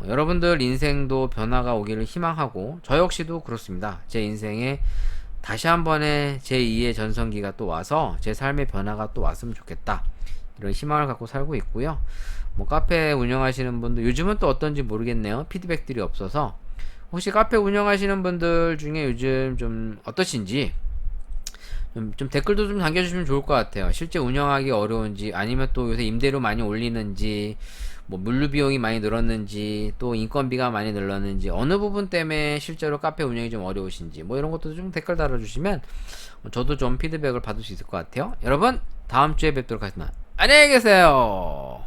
여러분들 인생도 변화가 오기를 희망하고 저 역시도 그렇습니다. 제 인생에 다시 한 번의 제2의 전성기가 또 와서 제 삶의 변화가 또 왔으면 좋겠다. 이런 희망을 갖고 살고 있고요. 뭐 카페 운영하시는 분들 요즘은 또 어떤지 모르겠네요. 피드백들이 없어서 혹시 카페 운영하시는 분들 중에 요즘 좀 어떠신지 좀 댓글도 좀 남겨주시면 좋을 것 같아요. 실제 운영하기 어려운지 아니면 또 요새 임대료 많이 올리는지 뭐 물류 비용이 많이 늘었는지 또 인건비가 많이 늘었는지 어느 부분 때문에 실제로 카페 운영이 좀 어려우신지 뭐 이런 것도 좀 댓글 달아주시면 저도 좀 피드백을 받을 수 있을 것 같아요. 여러분 다음 주에 뵙도록 하겠습니다. 안녕히 계세요.